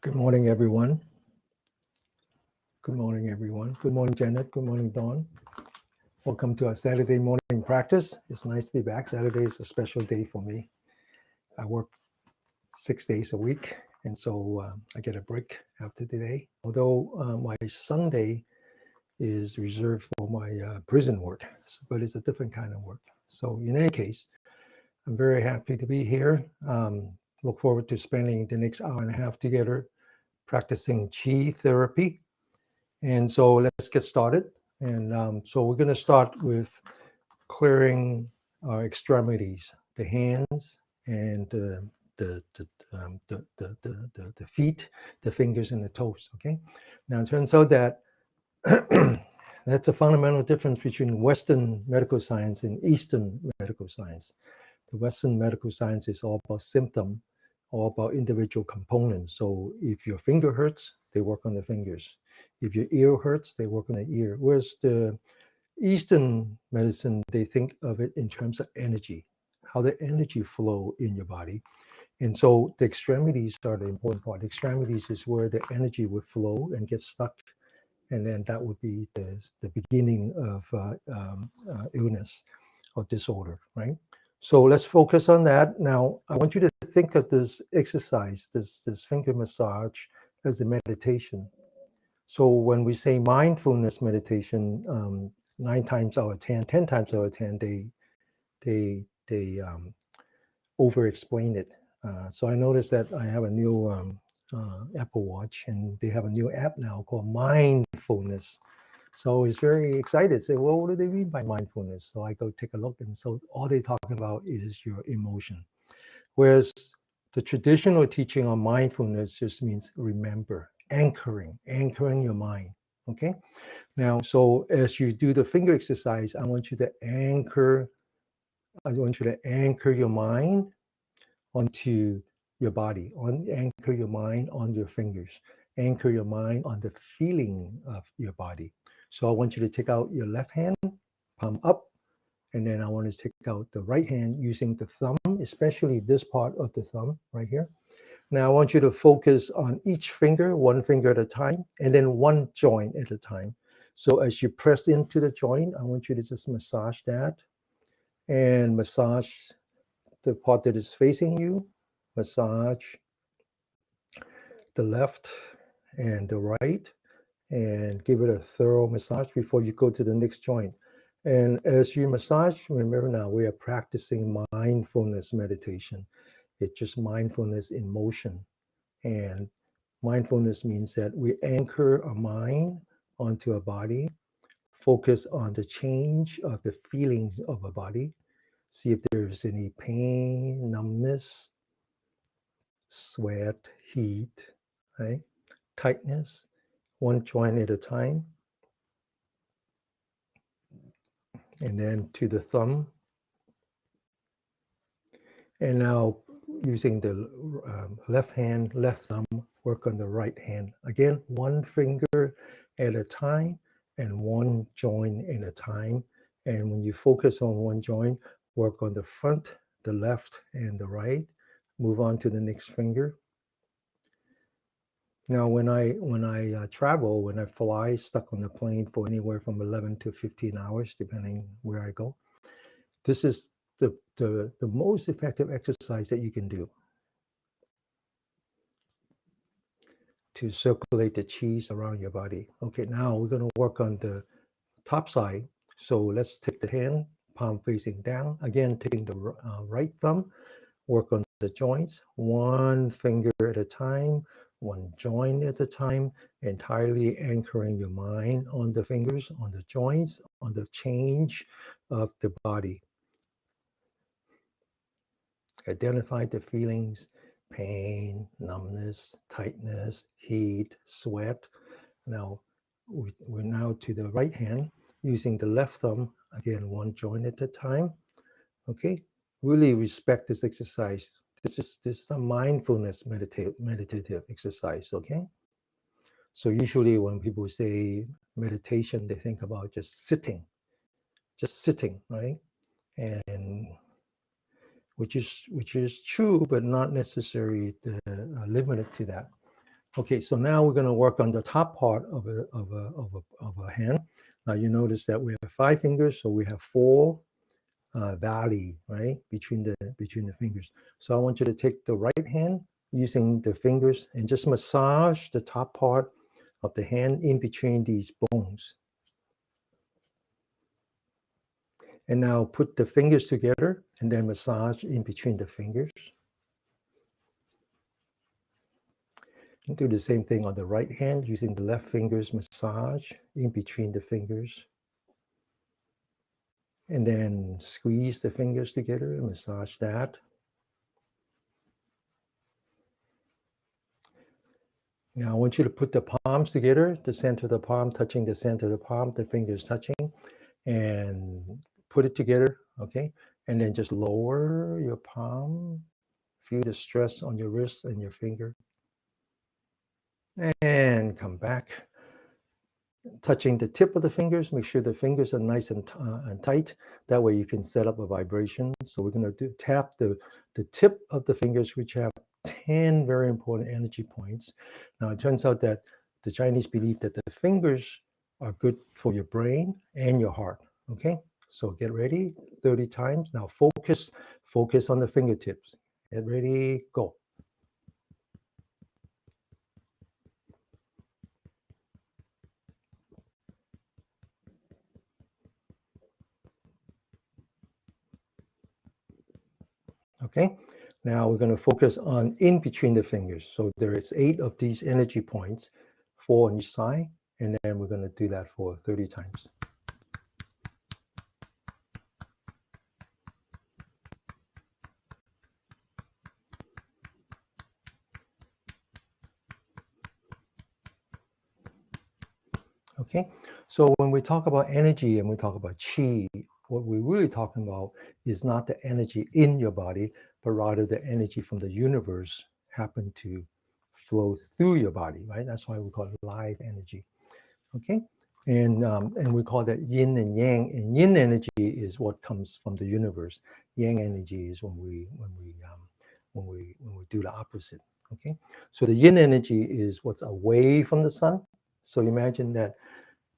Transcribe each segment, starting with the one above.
Good morning, everyone. Good morning, everyone. Good morning, Janet. Good morning, Dawn. Welcome to our Saturday morning practice. It's nice to be back. Saturday is a special day for me. I work 6 days a week, and so I get a break after today. Although my Sunday is reserved for my prison work, but it's a different kind of work. So in any case, I'm very happy to be here. Look forward to spending the next hour and a half together practicing Qi therapy. And so let's get started. And so we're going to start with clearing our extremities, the hands and the feet, the fingers and the toes. Okay. Now it turns out that that's a fundamental difference between Western medical science and Eastern medical science. The Western medical science is all about symptom, all about individual components. So if your finger hurts, they work on the fingers. If your ear hurts, they work on the ear. Whereas the Eastern medicine, they think of it in terms of energy, how the energy flow in your body. And so the extremities are the important part. The extremities is where the energy would flow and get stuck. And then that would be the beginning of illness or disorder, right? So let's focus on that. Now, I want you to think of this exercise, this finger massage, as a meditation. So when we say mindfulness meditation, 9 times out of 10, 10 times out of 10, they over-explain it. So I noticed that I have a new Apple Watch, and they have a new app now called Mindfulness. So I was very excited. Say, well, what do they mean by mindfulness? So I go take a look, and so all they talk about is your emotion. Whereas the traditional teaching on mindfulness just means remember, anchoring your mind. Okay. Now, so as you do the finger exercise, I want you to anchor your mind onto your body, anchor your mind on your fingers, anchor your mind on the feeling of your body. So I want you to take out your left hand, palm up, and then I want to take out the right hand using the thumb, especially this part of the thumb right here. Now I want you to focus on each finger, one finger at a time, and then one joint at a time. So as you press into the joint, I want you to just massage that and massage the part that is facing you, massage the left and the right, and give it a thorough massage before you go to the next joint. And as you massage, remember now we are practicing mindfulness meditation. It's just mindfulness in motion. And mindfulness means that we anchor our mind onto a body, focus on the change of the feelings of a body, see if there's any pain, numbness, sweat, heat, right? Tightness, one joint at a time. And then to the thumb. And now using the left hand, left thumb, work on the right hand. Again, one finger at a time and one joint at a time. And when you focus on one joint, work on the front, the left, and the right. Move on to the next finger. Now, when I travel, when I fly, stuck on the plane for anywhere from 11 to 15 hours, depending where I go, this is the most effective exercise that you can do to circulate the qi around your body. Okay, now we're going to work on the top side. So let's take the hand, palm facing down. Again, taking the right thumb, work on the joints, one finger at a time, one joint at a time, entirely anchoring your mind on the fingers, on the joints, on the change of the body. Identify the feelings, pain, numbness, tightness, heat, sweat. Now, we're now to the right hand, using the left thumb, again, one joint at a time. Okay, really respect this exercise. This is a mindfulness meditative exercise, okay? So usually when people say meditation, they think about just sitting, right? And which is true, but not necessarily limited to that. Okay, so now we're going to work on the top part of a hand. Now you notice that we have 5 fingers, so we have 4 valley, right, between the fingers. So I want you to take the right hand using the fingers and just massage the top part of the hand in between these bones. And now put the fingers together and then massage in between the fingers. And do the same thing on the right hand using the left fingers, massage in between the fingers. And then squeeze the fingers together and massage that. Now I want you to put the palms together, the center of the palm touching the center of the palm, the fingers touching, and put it together, okay? And then just lower your palm, feel the stress on your wrist and your finger. And come back, touching the tip of the fingers. Make sure the fingers are nice and tight. That way you can set up a vibration. So we're going to tap the tip of the fingers, which have 10 very important energy points. Now it turns out that the Chinese believe that the fingers are good for your brain and your heart. Okay, so get ready, 30 times. Now focus on the fingertips. Get ready, go. Okay, now we're going to focus on in between the fingers. So there is 8 of these energy points, 4 on each side, and then we're going to do that for 30 times. Okay, so when we talk about energy and we talk about qi, what we're really talking about is not the energy in your body, but rather the energy from the universe happen to flow through your body, right? That's why we call it life energy. Okay, and we call that yin and yang. And yin energy is what comes from the universe. Yang energy is when we do the opposite. Okay, so the yin energy is what's away from the sun. So imagine that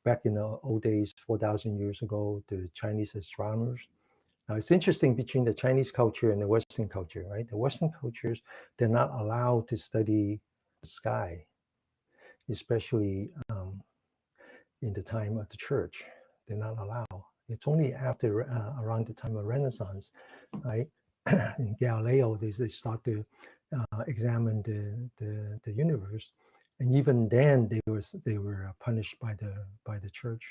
back in the old days, 4,000 years ago, the Chinese astronomers. Now it's interesting between the Chinese culture and the Western culture, right? The Western cultures, they're not allowed to study the sky, especially in the time of the church. They're not allowed. It's only after around the time of Renaissance, right? In Galileo, they start to examine the universe, and even then they were punished by the church.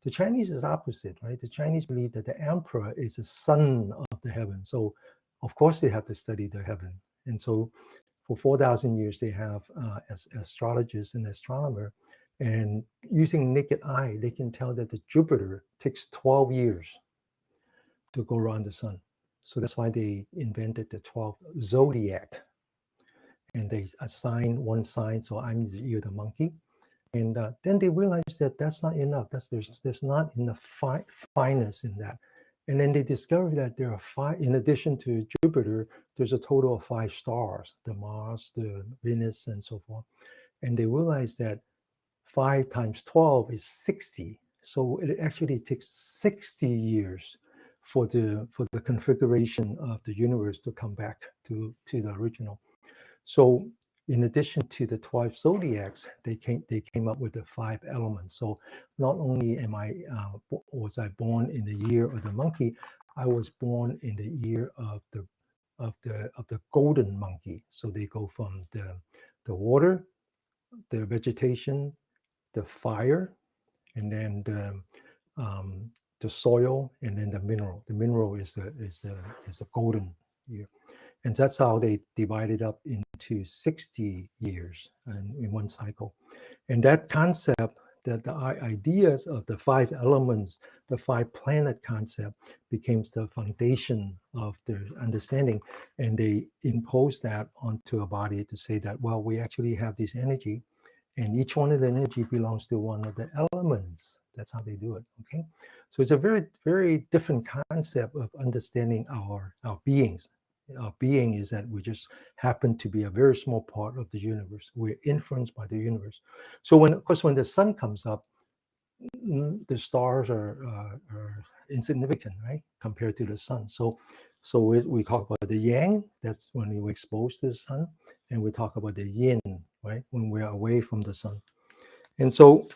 The Chinese is opposite, right? The Chinese believe that the emperor is the son of the heaven, so of course they have to study the heaven, and so for 4,000 years they have as astrologers and astronomer, and using naked eye they can tell that the Jupiter takes 12 years to go around the sun. So that's why they invented the 12 zodiac, and they assign one sign. So you're the monkey, and then they realized that that's not enough. There's not enough fineness in that, and then they discovered that there are 5. In addition to Jupiter, there's a total of 5 stars: the Mars, the Venus, and so forth. And they realized that 5 times 12 is 60. So it actually takes 60 years for the configuration of the universe to come back to the original. So in addition to the 12 zodiacs, they came up with the 5 elements. So not only was I born in the year of the monkey, I was born in the year of the golden monkey. So they go from the water, the vegetation, the fire, and then the soil, and then the mineral. The mineral is the golden year. And that's how they divided up into 60 years in one cycle. And that concept, that the ideas of the 5 elements, the 5 planet concept becomes the foundation of their understanding. And they impose that onto a body to say that, well, we actually have this energy, and each one of the energy belongs to one of the elements. That's how they do it. Okay, so it's a very, very different concept of understanding our beings. Our being is that we just happen to be a very small part of the universe. We're influenced by the universe. So when, of course, when the sun comes up, the stars are insignificant, right, compared to the sun. So we talk about the yang, that's when we expose to the sun, and we talk about the yin, right, when we are away from the sun. And so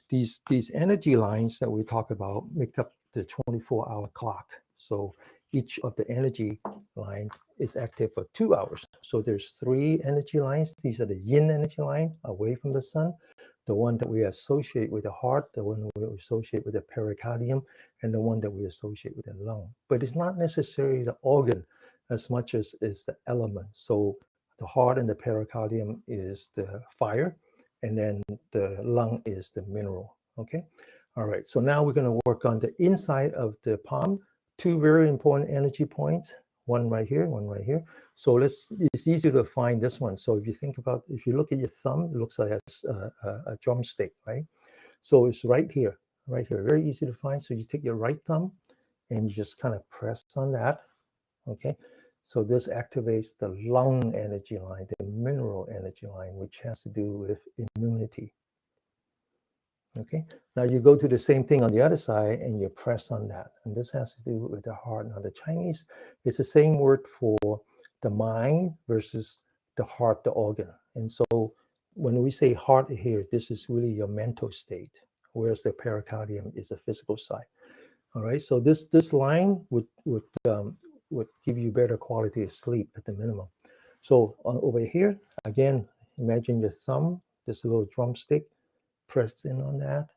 these energy lines that we talk about make up the 24-hour clock. So each of the energy line is active for 2 hours. So there's 3 energy lines. These are the yin energy line away from the sun, the one that we associate with the heart, the one we associate with the pericardium, and the one that we associate with the lung. But it's not necessarily the organ as much as is the element. So the heart and the pericardium is the fire, and then the lung is the mineral. Okay. All right. So now we're going to work on the inside of the palm. 2 very important energy points. One right here, one right here. So it's easy to find this one. So if you think about, if you look at your thumb, it looks like a drumstick, right? So it's right here, right here. Very easy to find. So you take your right thumb and you just kind of press on that. Okay. So this activates the lung energy line, the mineral energy line, which has to do with immunity. Okay, now you go to the same thing on the other side and you press on that. And this has to do with the heart. Now the Chinese, it's the same word for the mind versus the heart, the organ. And so when we say heart here, this is really your mental state, whereas the pericardium is the physical side. All right, so this line would give you better quality of sleep at the minimum. So over here, again, imagine your thumb, this little drumstick, press in on that.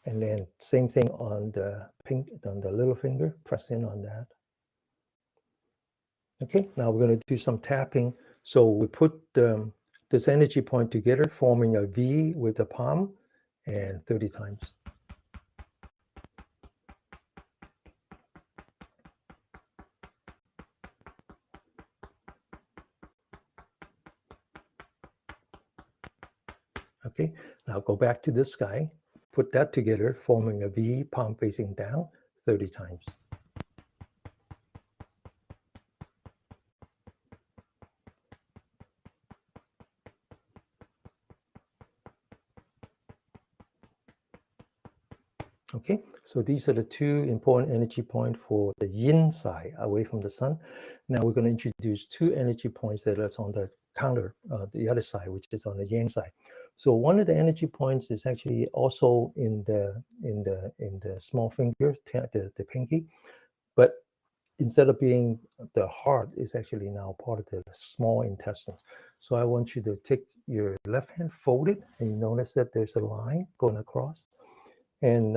And then same thing on the little finger, press in on that. Okay, now we're going to do some tapping. So we put this energy point together, forming a V with the palm, and 30 times. Okay, now go back to this guy, put that together, forming a V, palm facing down, 30 times. Okay, so these are the 2 important energy points for the yin side, away from the sun. Now we're going to introduce 2 energy points that are on the counter, the other side, which is on the yang side. So one of the energy points is actually also in the small finger, the pinky, but instead of being the heart, is actually now part of the small intestine. So I want you to take your left hand, fold it, and you notice that there's a line going across. And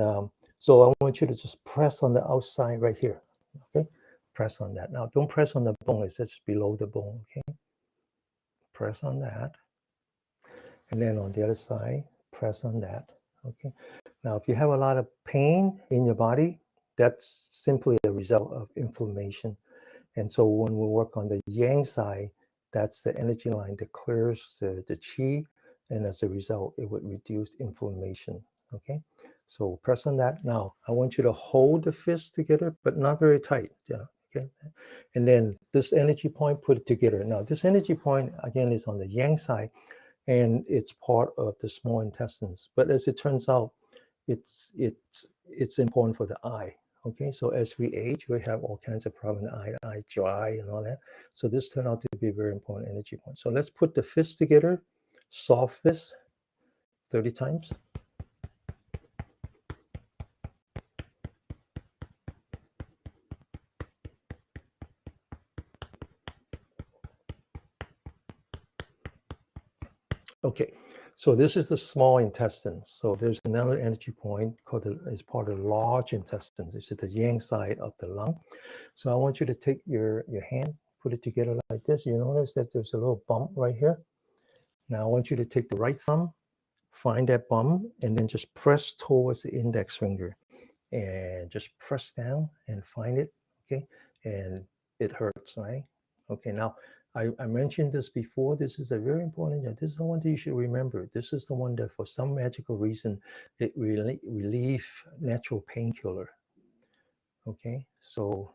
so I want you to just press on the outside right here. Okay, press on that. Now don't press on the bone, it's just below the bone. Okay, press on that. And then on the other side, press on that. Okay, now if you have a lot of pain in your body, that's simply a result of inflammation. And so when we work on the yang side, that's the energy line that clears the qi, and as a result, it would reduce inflammation. Okay, so press on that. Now, I want you to hold the fist together, but not very tight. Yeah, okay. And then this energy point, put it together. Now, this energy point, again, is on the yang side, and it's part of the small intestines. But as it turns out, it's important for the eye. Okay, so as we age, we have all kinds of problems, eye dry and all that. So this turned out to be a very important energy point. So let's put the fists together, soft fist, 30 times. Okay, so this is the small intestine. So there's another energy point called is part of the large intestines. This is the yang side of the lung. So I want you to take your hand, put it together like this. You notice that there's a little bump right here. Now I want you to take the right thumb, find that bump, and then just press towards the index finger and just press down and find it. Okay, and it hurts, right? Okay, now I mentioned this before. This is a very important. This is the one that you should remember. This is the one that, for some magical reason, it really relieve natural painkiller. Okay, so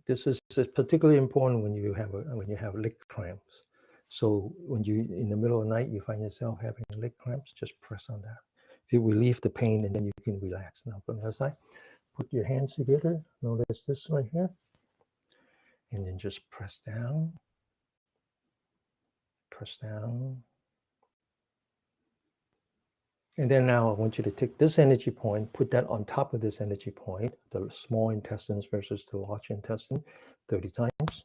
this is particularly important when you have leg cramps. So when you in the middle of the night you find yourself having leg cramps, just press on that. It will relieve the pain, and then you can relax. Now from the other side, put your hands together. Notice this right here, and then just press down, press down. And then now I want you to take this energy point, put that on top of this energy point, the small intestines versus the large intestine, 30 times.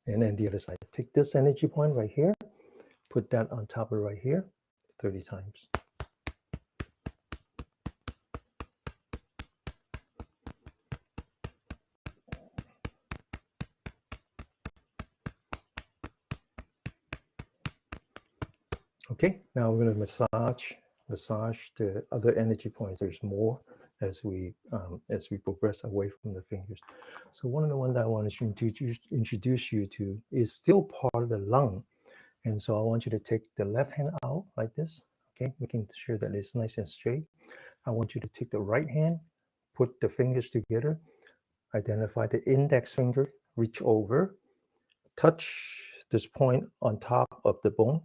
And then the other side, take this energy point right here, put that on top of right here, 30 times. Okay, now we're going to massage the other energy points. There's more as we progress away from the fingers. So one of the ones that I want to introduce you to is still part of the lung. And so I want you to take the left hand out like this, okay, making sure that it's nice and straight. I want you to take the right hand, put the fingers together, identify the index finger, reach over, touch this point on top of the bone.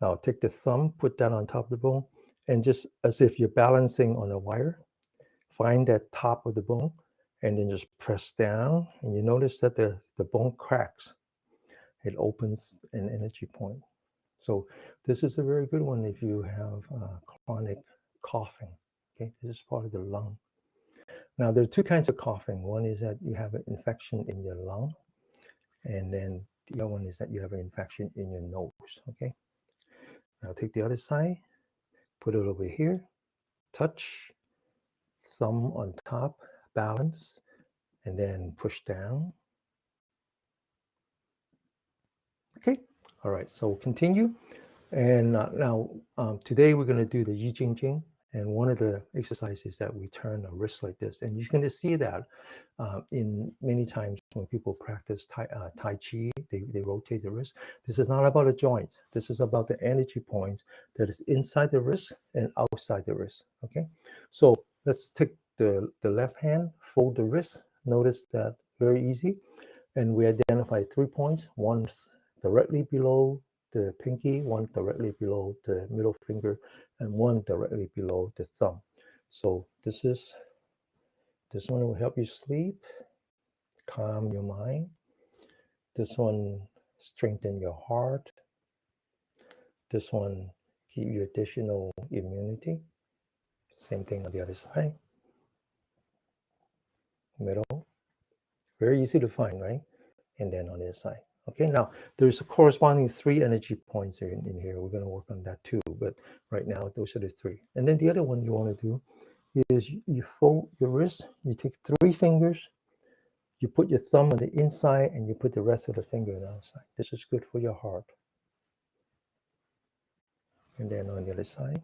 Now take the thumb, put that on top of the bone, and just as if you're balancing on a wire, find that top of the bone, and then just press down, and you notice that the bone cracks. It opens an energy point. So this is a very good one if you have chronic coughing. Okay, this is part of the lung. Now there are two kinds of coughing. One is that you have an infection in your lung, and then the other one is that you have an infection in your nose. Okay. Now take the other side, put it over here, touch, thumb on top, balance, and then push down. Okay. All right. So continue. And now today we're going to do the Jing. And one of the exercises that we turn a wrist like this. And you're going to see that in many times when people practice Tai Chi, they rotate the wrist. This is not about the joints. This is about the energy points that is inside the wrist and outside the wrist. Okay. So let's take the left hand, fold the wrist. Notice that very easy. And we identify 3 points. One's directly below the pinky, one directly below the middle finger, and one directly below the thumb. So this one will help you sleep, calm your mind. This one strengthen your heart. This one give you additional immunity. Same thing on the other side. Middle. Very easy to find, right? And then on the other side. Okay, now there's a corresponding 3 energy points in here. We're going to work on that too, but right now those are the 3. And then the other one you want to do is you fold your wrist, you take 3 fingers, you put your thumb on the inside, and you put the rest of the finger on the outside. This is good for your heart. And then on the other side.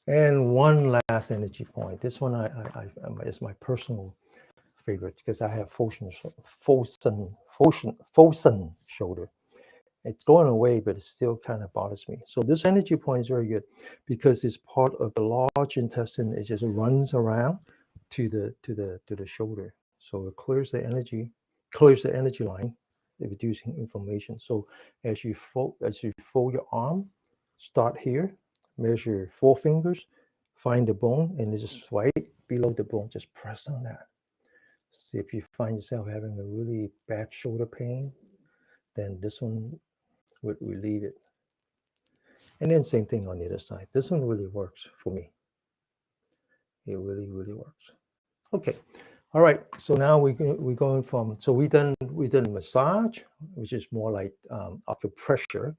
And one last energy point. This one is my personal favorite because I have Fosun shoulder. It's going away, but it still kind of bothers me. So this energy point is very good because it's part of the large intestine. It just runs around to the shoulder. So it clears the energy line, reducing inflammation. So as you fold your arm, start here, measure 4 fingers, find the bone, and just right below the bone, just press on that. See if you find yourself having a really bad shoulder pain, then this one would relieve it. And then same thing on the other side. This one really works for me. It really, really works. Okay. All right. So now we're going from, so we done massage, which is more like acupressure.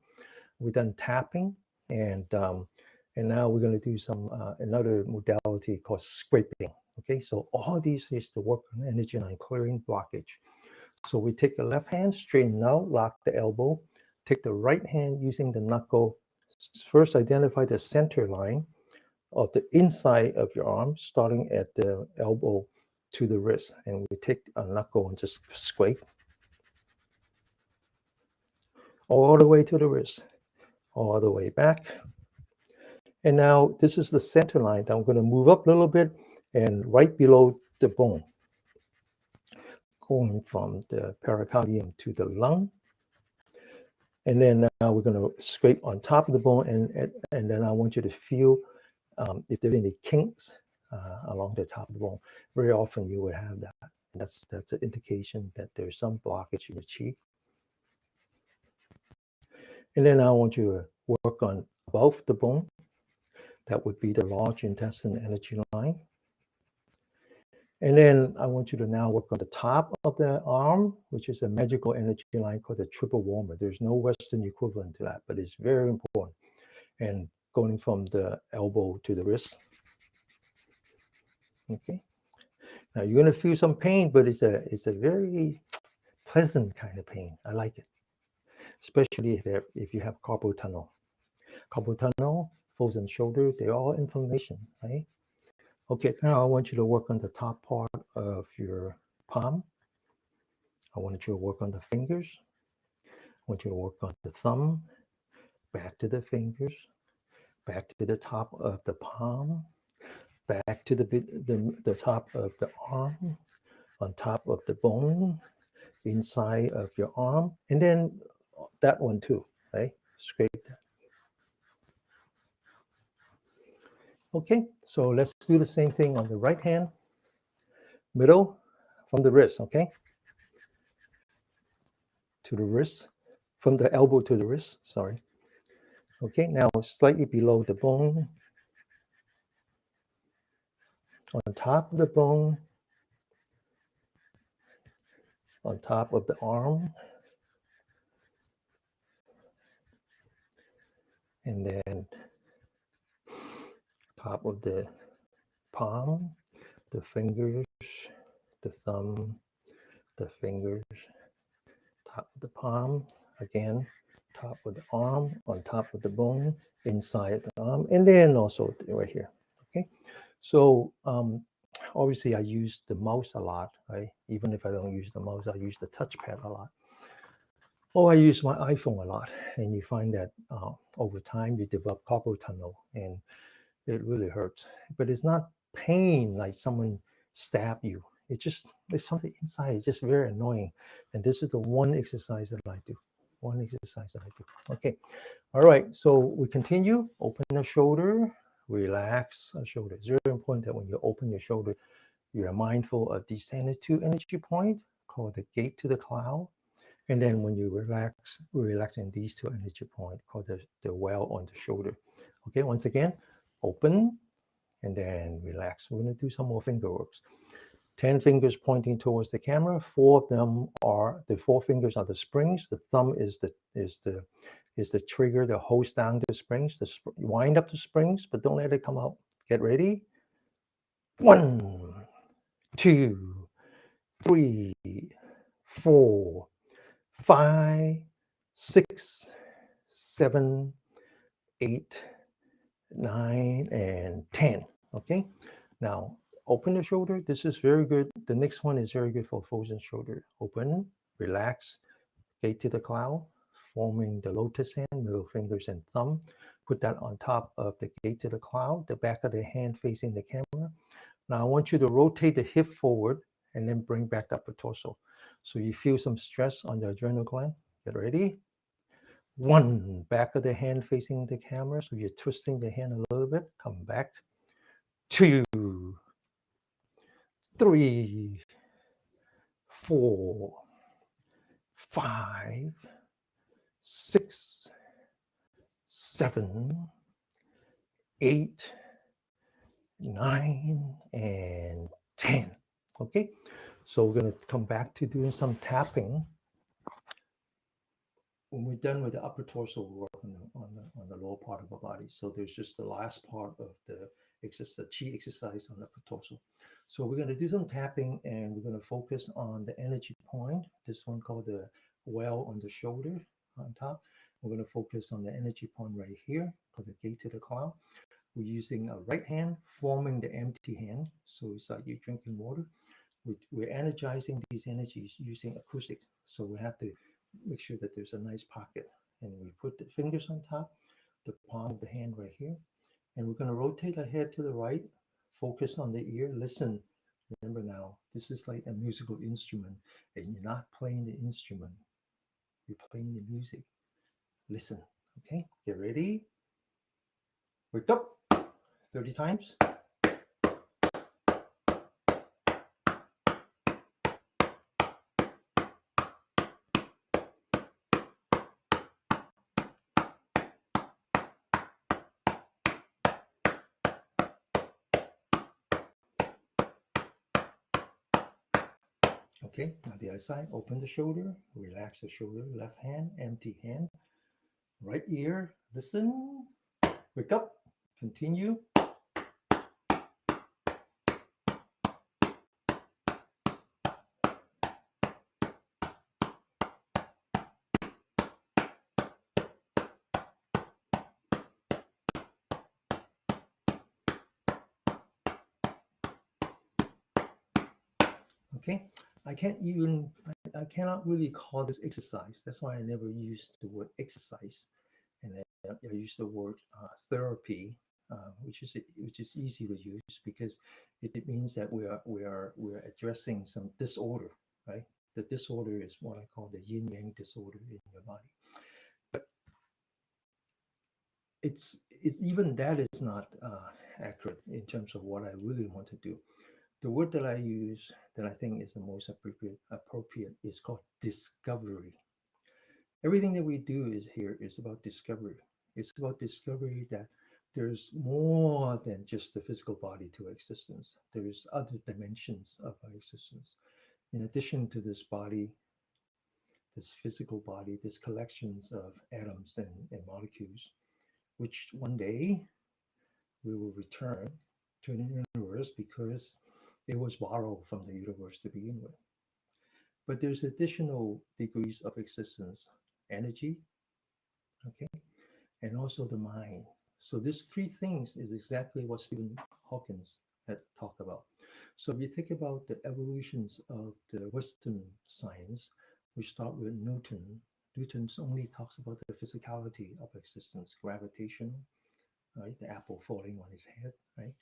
We done tapping, and now we're going to do some another modality called scraping. Okay. So all these is to work on energy line clearing blockage. So we take the left hand, straighten out, lock the elbow. Take the right hand using the knuckle. First, identify the center line of the inside of your arm, starting at the elbow to the wrist, and we take a knuckle and just scrape all the way to the wrist, all the way back. And now this is the center line. I'm going to move up a little bit and right below the bone, going from the pericardium to the lung. And then now we're going to scrape on top of the bone, and then I want you to feel if there's any kinks along the top of the bone. Very often you would have that. That's an indication that there's some blockage in the chi. And then I want you to work on above the bone. That would be the large intestine energy line. And then I want you to now work on the top of the arm, which is a magical energy line called the triple warmer. There's no Western equivalent to that, but it's very important. And going from the elbow to the wrist. Okay. Now you're going to feel some pain, but it's a very pleasant kind of pain. I like it, especially if you have carpal tunnel. Carpal tunnel, frozen shoulder, they're all inflammation, right? Okay, now I want you to work on the top part of your palm. I want you to work on the fingers. I want you to work on the thumb, back to the fingers, back to the top of the palm, back to the top of the arm, on top of the bone, inside of your arm, and then that one too, right? Scrape that. Okay, so let's do the same thing on the right hand, middle, from the wrist, okay? To the wrist, from the elbow to the wrist, sorry. Okay, now slightly below the bone, on top of the bone, on top of the arm, and then top of the palm, the fingers, the thumb, the fingers, top of the palm, again, top of the arm, on top of the bone, inside the arm, and then also right here, okay? So obviously I use the mouse a lot, right? Even if I don't use the mouse, I use the touchpad a lot. Or I use my iPhone a lot, and you find that over time you develop carpal tunnel, and it really hurts. But it's not pain like someone stab you. It's something inside. It's just very annoying. And this is the one exercise that I do. One exercise that I do. Okay. All right. So we continue. Open the shoulder. Relax the shoulder. It's very important that when you open your shoulder, you are mindful of these two energy point called the gate to the cloud. And then when you relax, we relax in these two energy points called the well on the shoulder. Okay, once again, open and then relax. We're going to do some more finger works. 10 fingers pointing towards the camera. 4 of them are the 4 fingers are the springs. The thumb is the trigger that holds down the springs. Wind up the springs, but don't let it come out. Get ready. 1, 2, 3, 4, 5, 6, 7, 8, 9, and 10. Okay. Now open the shoulder. This is very good. The next one is very good for frozen shoulder. Open, relax, gate to the cloud, forming the lotus hand, middle fingers and thumb. Put that on top of the gate to the cloud, the back of the hand facing the camera. Now I want you to rotate the hip forward and then bring back the upper torso. So you feel some stress on the adrenal gland. Get ready. 1, back of the hand facing the camera. So you're twisting the hand a little bit. Come back. 2, 3, 4, 5, 6, 7, 8, 9, and 10. Okay. So we're going to come back to doing some tapping. When we're done with the upper torso, we'll work on the lower part of our body. So there's just the last part of the chi exercise on the upper torso. So we're going to do some tapping, and we're going to focus on the energy point. This one called the well on the shoulder on top. We're going to focus on the energy point right here called the gate to the cloud. We're using a right hand forming the empty hand. So it's like you're drinking water. we're energizing these energies using acoustic. So we have to make sure that there's a nice pocket. And we put the fingers on top, the palm of the hand right here. And we're going to rotate our head to the right, focus on the ear, listen. Remember now, this is like a musical instrument, and you're not playing the instrument, you're playing the music. Listen, okay? Get ready. Wake up 30 times. Okay, now the other side, open the shoulder, relax the shoulder, left hand, empty hand, right ear, listen, wake up, continue. Okay, I cannot really call this exercise. That's why I never use the word exercise, and I use the word therapy, which is easy to use because it means that we are addressing some disorder, right? The disorder is what I call the yin yang disorder in your body. But it's even that is not accurate in terms of what I really want to do. The word that I use that I think is the most appropriate is called discovery. Everything that we do is here is about discovery. It's about discovery that there's more than just the physical body to existence. There's other dimensions of our existence. In addition to this body, this physical body, this collections of atoms and molecules, which one day we will return to the universe because it was borrowed from the universe to begin with. But there's additional degrees of existence, energy, okay, and also the mind. So these three things is exactly what Stephen Hawkins had talked about. So if you think about the evolutions of the Western science, we start with Newton. Newton only talks about the physicality of existence, gravitational, right? The apple falling on his head, right?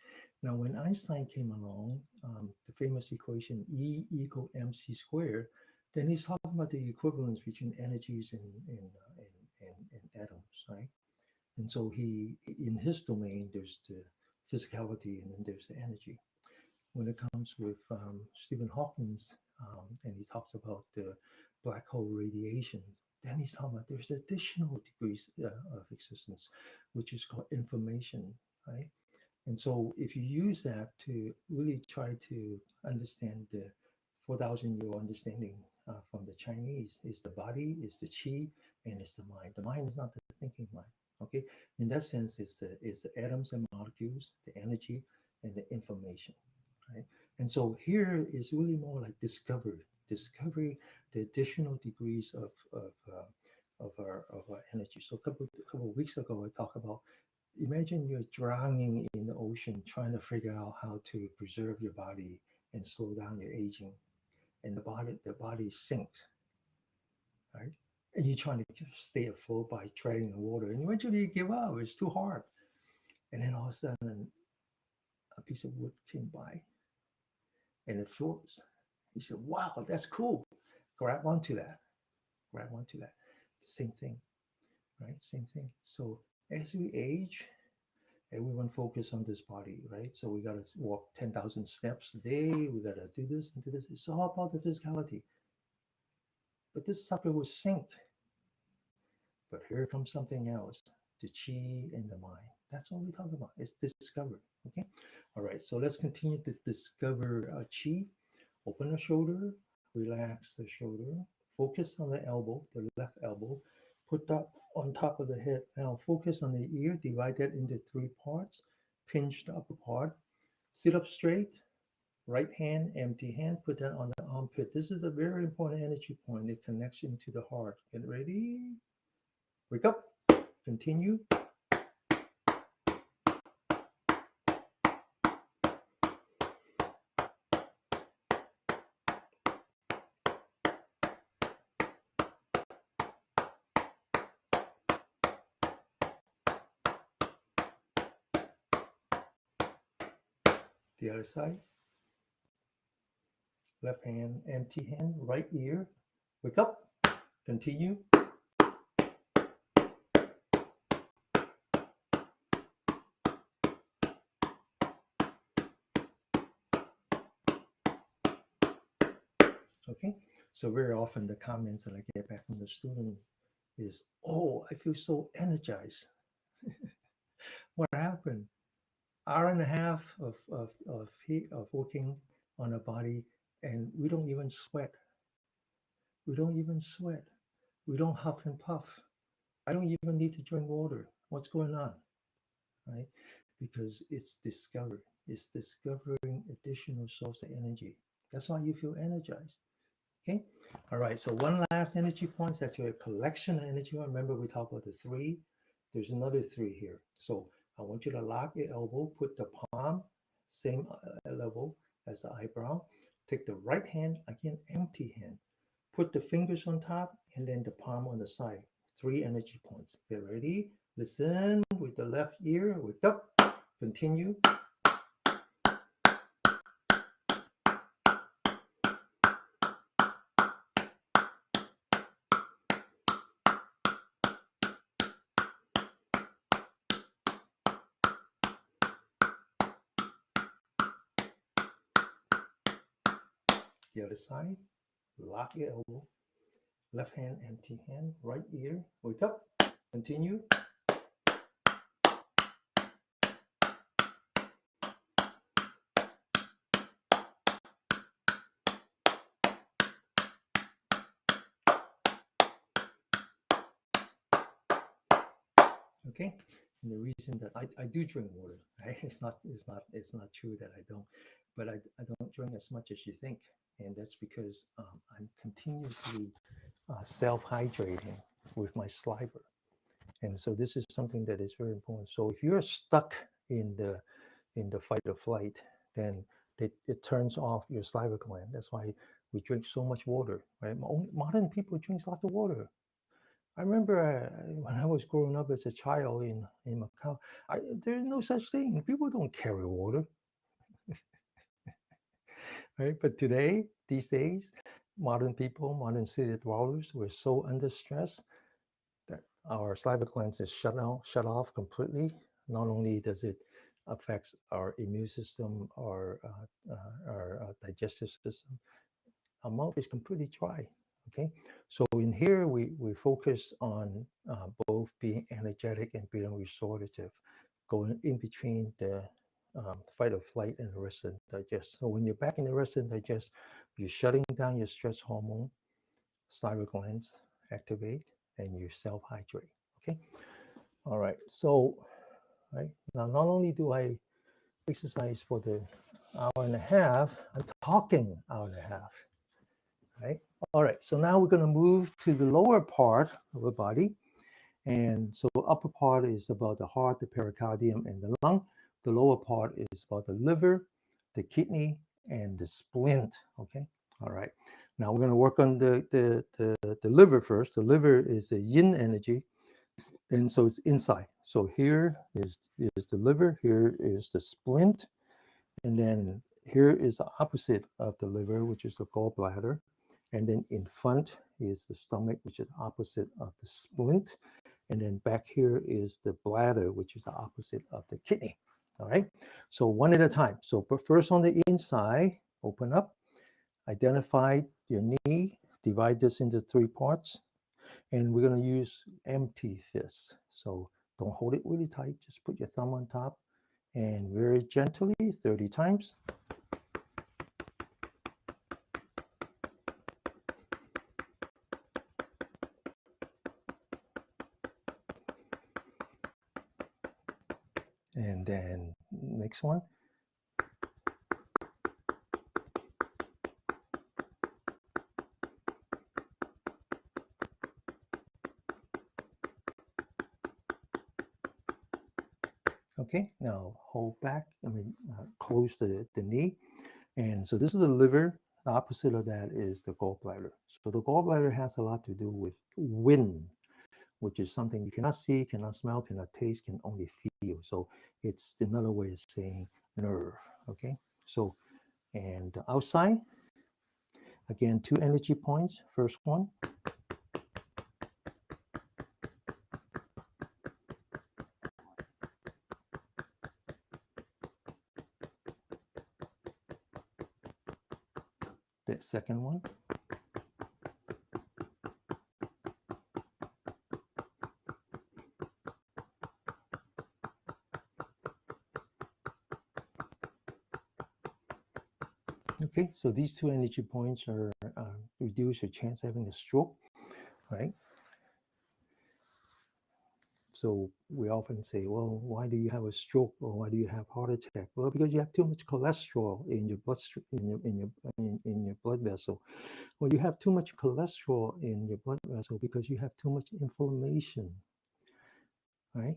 Now, when Einstein came along, the famous equation E equal mc squared, then he's talking about the equivalence between energies and atoms, right? And so in his domain, there's the physicality and then there's the energy. When it comes with Stephen Hawkins, and he talks about the black hole radiation, then he's talking about there's additional degrees of existence, which is called information, right? And so if you use that to really try to understand the 4,000-year-old understanding from the Chinese, is the body, is the qi, and it's the mind. The mind is not the thinking mind. Okay, in that sense, it's the atoms and molecules, the energy, and the information, right? And so here is really more like discovery the additional degrees of our energy. So a couple of weeks ago, I talked about imagine you're drowning in the ocean trying to figure out how to preserve your body and slow down your aging, and the body sinks, right? And you're trying to stay afloat by treading the water, and eventually you give up. It's too hard, and then all of a sudden a piece of wood came by and it floats. You said, "Wow, that's cool." Grab onto that. Grab onto that. The same thing, right? Same thing. So as we age, everyone focus on this body, right? So we gotta walk 10,000 steps a day. We gotta do this and do this. It's all about the physicality. But this sucker will sink. But here comes something else: the chi and the mind. That's what we talk about. It's discovery. Okay. All right. So let's continue to discover chi. Open the shoulder, relax the shoulder, focus on the elbow, the left elbow, put that on top of the head. Now focus on the ear, divide that into three parts, pinch the upper part, sit up straight, right hand, empty hand, put that on the armpit. This is a very important energy point, the connection to the heart. Get ready, wake up, continue. The other side. Left hand, empty hand, right ear. Wake up. Continue. Okay. So very often the comments that I get back from the student is, "Oh, I feel so energized. What happened? Hour and a half of heat of working on a body, and we don't even sweat. We don't even sweat. We don't huff and puff. I don't even need to drink water. What's going on?" Right? Because it's discovered. It's discovering additional source of energy. That's why you feel energized. Okay. All right. So one last energy point. That's your collection of energy. Remember we talked about the three. There's another three here. So I want you to lock your elbow, put the palm same level as the eyebrow. Take the right hand, again, empty hand. Put the fingers on top and then the palm on the side. Three energy points. Get ready. Listen with the left ear. Wake up. Continue. The other side. Lock your elbow. Left hand, empty hand. Right ear. Wake up. Continue. Okay. And the reason that I do drink water, right? It's not true that I don't, but I don't drink as much as you think. And that's because I'm continuously self-hydrating with my saliva. And so this is something that is very important. So if you're stuck in the fight or flight, then it turns off your saliva gland. That's why we drink so much water, right? Modern people drink lots of water. I remember when I was growing up as a child in Macau, there's no such thing. People don't carry water, right? But today, these days, modern people, modern city dwellers, we're so under stress that our saliva glands is shut off completely. Not only does it affects our immune system, our digestive system, our mouth is completely dry. Okay, so in here we focus on both being energetic and being restorative, going in between the fight or flight and the rest and digest. So when you're back in the rest and digest, you're shutting down your stress hormone, thyroid glands activate, and you self hydrate. Okay, all right. So right now, not only do I exercise for the hour and a half, I'm talking hour and a half. Right. All right. So now we're going to move to the lower part of the body. And so upper part is about the heart, the pericardium, and the lung. The lower part is about the liver, the kidney, and the splint. Okay. All right. Now we're going to work on the liver first. The liver is the yin energy. And so it's inside. So here is the liver. Here is the splint. And then here is the opposite of the liver, which is the gallbladder. And then in front is the stomach, which is opposite of the splint. And then back here is the bladder, which is the opposite of the kidney. All right. So one at a time. So but first on the inside, open up, identify your knee, divide this into three parts. And we're going to use empty fists. So don't hold it really tight. Just put your thumb on top and very gently 30 times. And then next one. Okay, now hold back, close the knee. And so this is the liver. The opposite of that is the gallbladder. So the gallbladder has a lot to do with wind, which is something you cannot see, cannot smell, cannot taste, can only feel. So it's another way of saying nerve. Okay. So, and outside, again, 2 energy points. First one, the second one. Okay, so these 2 energy points are reduce your chance of having a stroke, right? So we often say, well, why do you have a stroke or why do you have heart attack? Well, because you have too much cholesterol in your in your blood vessel. Well, you have too much cholesterol in your blood vessel because you have too much inflammation, right?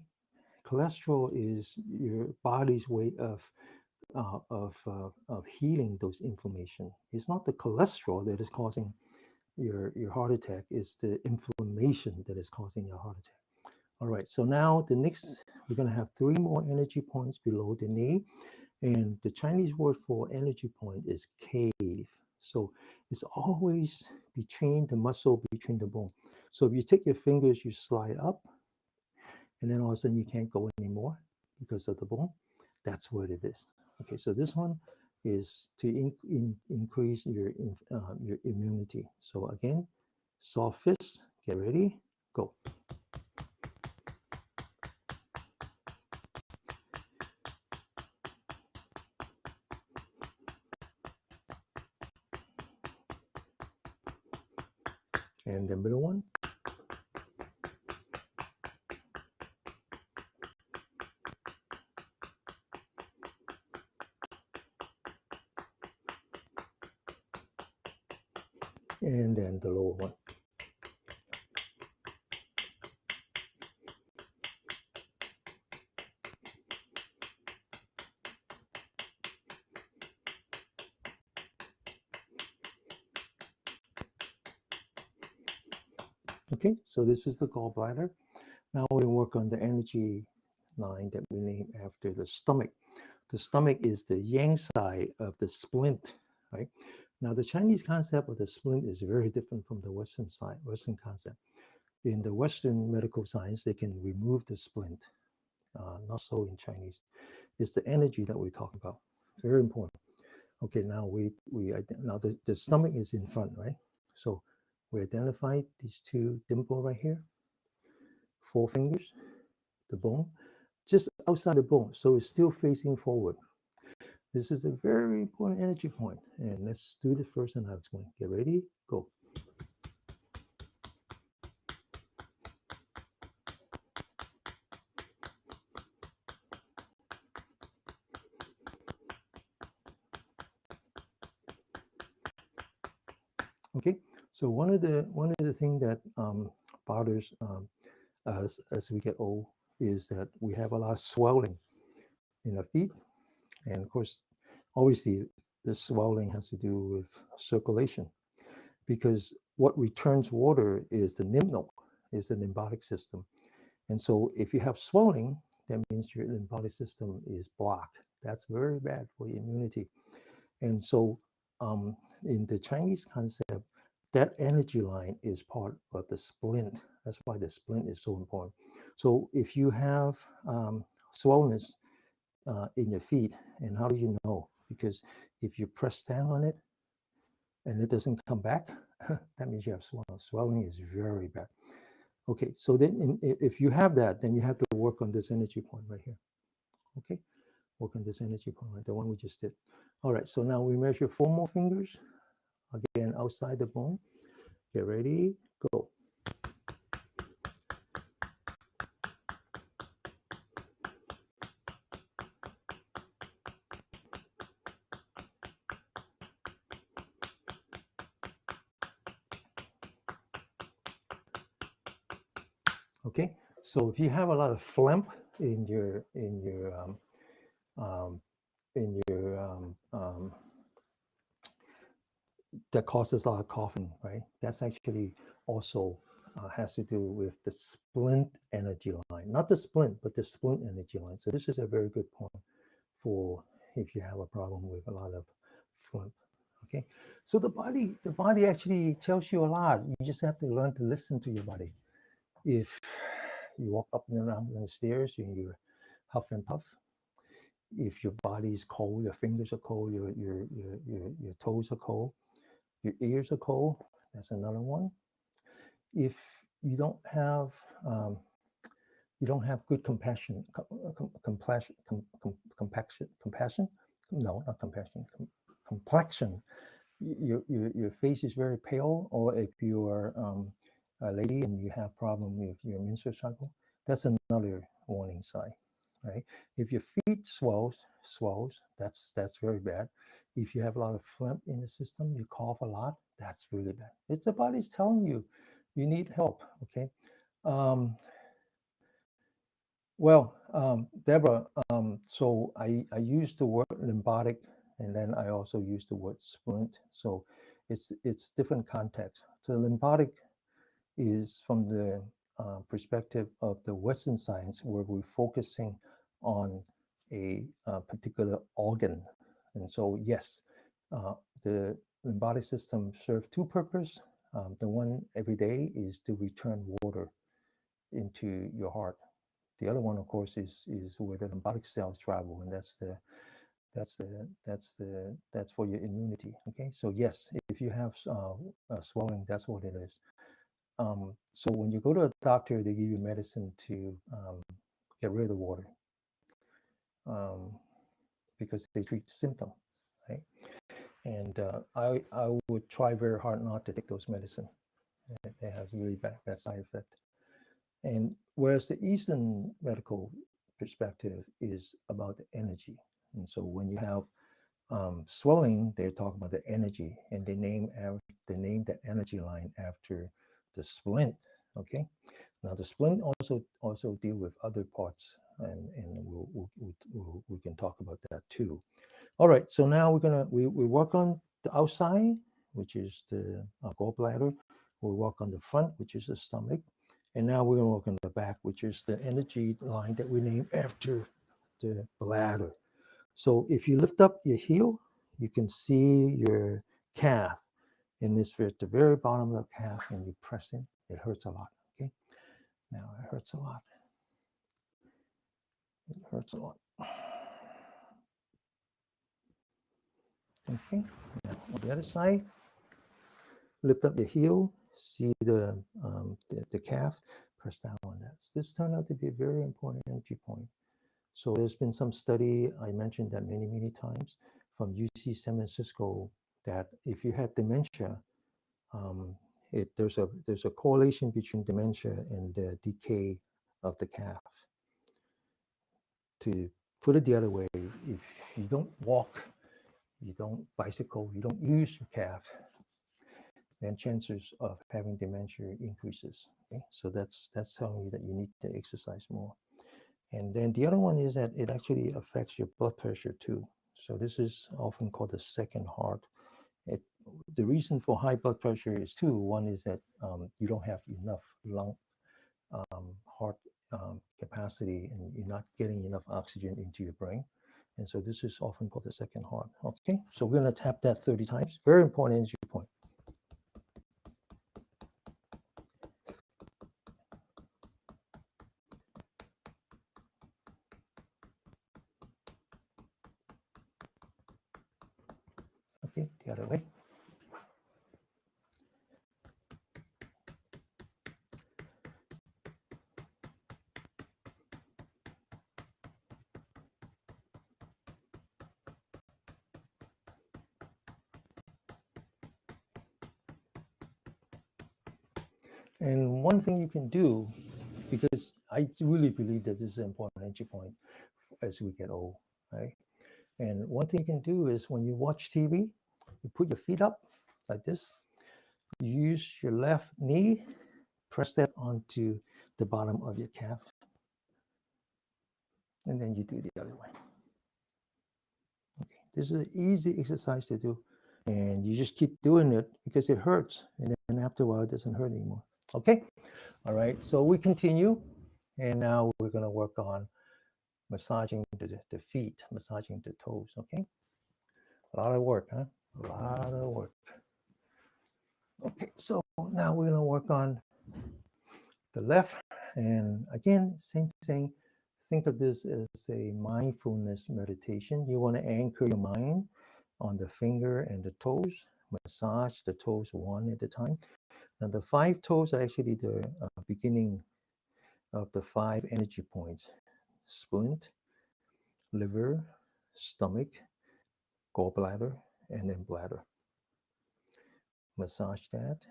Cholesterol is your body's way of healing those inflammation. It's not the cholesterol that is causing your heart attack. It's the inflammation that is causing your heart attack. All right, so now the next, we're going to have 3 more energy points below the knee. And the Chinese word for energy point is cave. So it's always between the muscle, between the bone. So if you take your fingers, you slide up, and then all of a sudden you can't go anymore because of the bone. That's what it is. Okay, so this one is to increase your immunity. So again, soft fist, get ready, go. And the middle one. And then the lower one. Okay, so this is the gallbladder. Now we work on the energy line that we name after the stomach. The stomach is the yang side of the splint, right? Now the Chinese concept of the splint is very different from the Western side, Western concept. In the Western medical science, they can remove the splint. Not so in Chinese. It's the energy that we talk about. Very important. Okay, now now the stomach is in front, right? So we identify these 2 dimple right here, 4 fingers, the bone, just outside the bone, so it's still facing forward. This is a very important energy point. And let's do the first and I'll explain. Get ready, go. Okay, so one of the things that bothers us as we get old is that we have a lot of swelling in our feet, and of course, obviously, the swelling has to do with circulation, because what returns water is the lymph node, is the lymphatic system, and so if you have swelling, that means your lymphatic system is blocked. That's very bad for your immunity, and so in the Chinese concept, that energy line is part of the splint. That's why the splint is so important. So if you have swollenness in your feet, and how do you know? Because if you press down on it and it doesn't come back, that means you have swelling. Swelling is very bad. Okay, so then if you have that, then you have to work on this energy point right here. Okay, work on this energy point, right, the one we just did. All right, so now we measure 4 more fingers, again, outside the bone. Get ready, go. Okay, so if you have a lot of phlegm in your um, in your that causes a lot of coughing, right? That's actually also has to do with the splint energy line, not the splint, but the splint energy line. So this is a very good point for if you have a problem with a lot of phlegm. Okay, so the body actually tells you a lot. You just have to learn to listen to your body. If you walk up and down the stairs and you huff and puff, if your body is cold, your fingers are cold, your toes are cold, your ears are cold, that's another one. If you don't have good compassion, compassion, no, not compassion, complexion. Your face is very pale, or if you are a lady and you have problem with your menstrual cycle, that's another warning sign, right? If your feet swells, that's very bad. If you have a lot of phlegm in the system, you cough a lot, that's really bad. It's the body's telling you you need help. Okay. Um, Deborah, so I use the word lymphatic, and then I also use the word splint. So it's different context. So lymphatic is from the perspective of the Western science, where we're focusing on a particular organ. And so yes, the lymphatic system serves two purposes. The one every day is to return water into your heart. The other one, of course, is where the lymphatic cells travel, and that's for your immunity. Okay, so yes, if you have swelling, that's what it is. So when you go to a doctor, they give you medicine to get rid of the water, um, because they treat the symptom, right? And I would try very hard not to take those medicine. It has really bad side effect. And whereas the Eastern medical perspective is about the energy. And so when you have swelling, they're talking about the energy, and they name the energy line after the splint. Okay, now the splint also deal with other parts, and we can talk about that too. All right, so now we work on the outside, which is the gallbladder. We work on the front, which is the stomach, and now we're going to work on the back, which is the energy line that we name after the bladder. So if you lift up your heel, you can see your calf, and this at the very bottom of the calf, and you press in. It hurts a lot. Okay, now it hurts a lot. It hurts a lot. Okay, now on the other side, lift up your heel, see the calf, press down on that. So this turned out to be a very important energy point. So there's been some study, I mentioned that many times, from UC San Francisco, that if you have dementia, um, there's a correlation between dementia and the decay of the calf. To put it the other way, if you don't walk, you don't bicycle, you don't use your calf, then chances of having dementia increases. Okay, so that's telling you that you need to exercise more. And then the other one is that it actually affects your blood pressure too. So this is often called the second heart. It, the reason for high blood pressure is two. One is that you don't have enough lung heart capacity, and you're not getting enough oxygen into your brain. And so this is often called the second heart. Okay, so we're going to tap that 30 times. Very important energy point. Okay, the other way. And one thing you can do, because I really believe that this is an important entry point as we get old, right? And one thing you can do is when you watch TV, you put your feet up like this, you use your left knee, press that onto the bottom of your calf, and then you do the other way. Okay, this is an easy exercise to do, and you just keep doing it because it hurts, and then after a while it doesn't hurt anymore. Okay, all right, so we continue, and now we're going to work on massaging the feet, massaging the toes, okay? A lot of work, huh? A lot of work. Okay, so now we're gonna work on the left. And again, same thing. Think of this as a mindfulness meditation. You wanna anchor your mind on the finger and the toes, massage the toes one at a time. Now the 5 toes are actually the beginning of the 5 energy points: splint, liver, stomach, gallbladder, and then bladder. Massage that.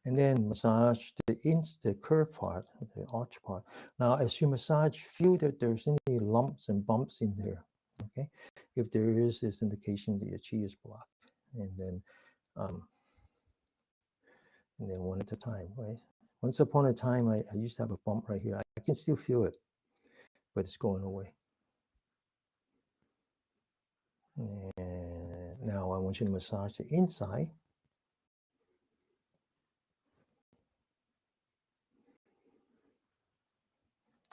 And then massage the curve part, the arch part. Now, as you massage, feel that there's any lumps and bumps in there, okay? If there is, this indication that your chi is blocked. And then one at a time, right? Once upon a time, I used to have a bump right here. I can still feel it, but it's going away. And now I want you to massage the inside.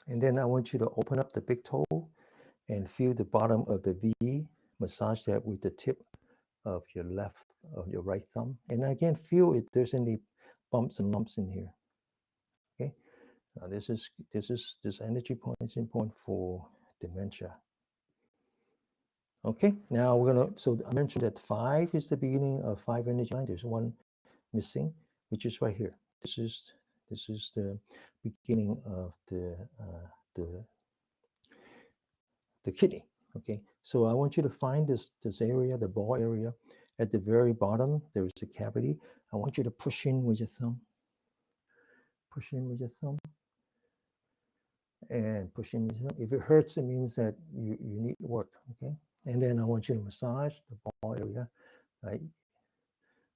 And then I want you to open up the big toe and feel the bottom of the V. Massage that with the tip of your right thumb. And again, feel if there's any bumps and lumps in here. Okay. Now this energy point is important for dementia. Okay. Now we're gonna. So I mentioned that 5 is the beginning of 5 energy lines. There's one missing, which is right here. This is the beginning of the kidney. Okay, so I want you to find this area, the ball area. At the very bottom, there is a cavity. I want you to push in with your thumb. Push in with your thumb. And push in with your thumb. If it hurts, it means that you need work. Okay, and then I want you to massage the ball area, right?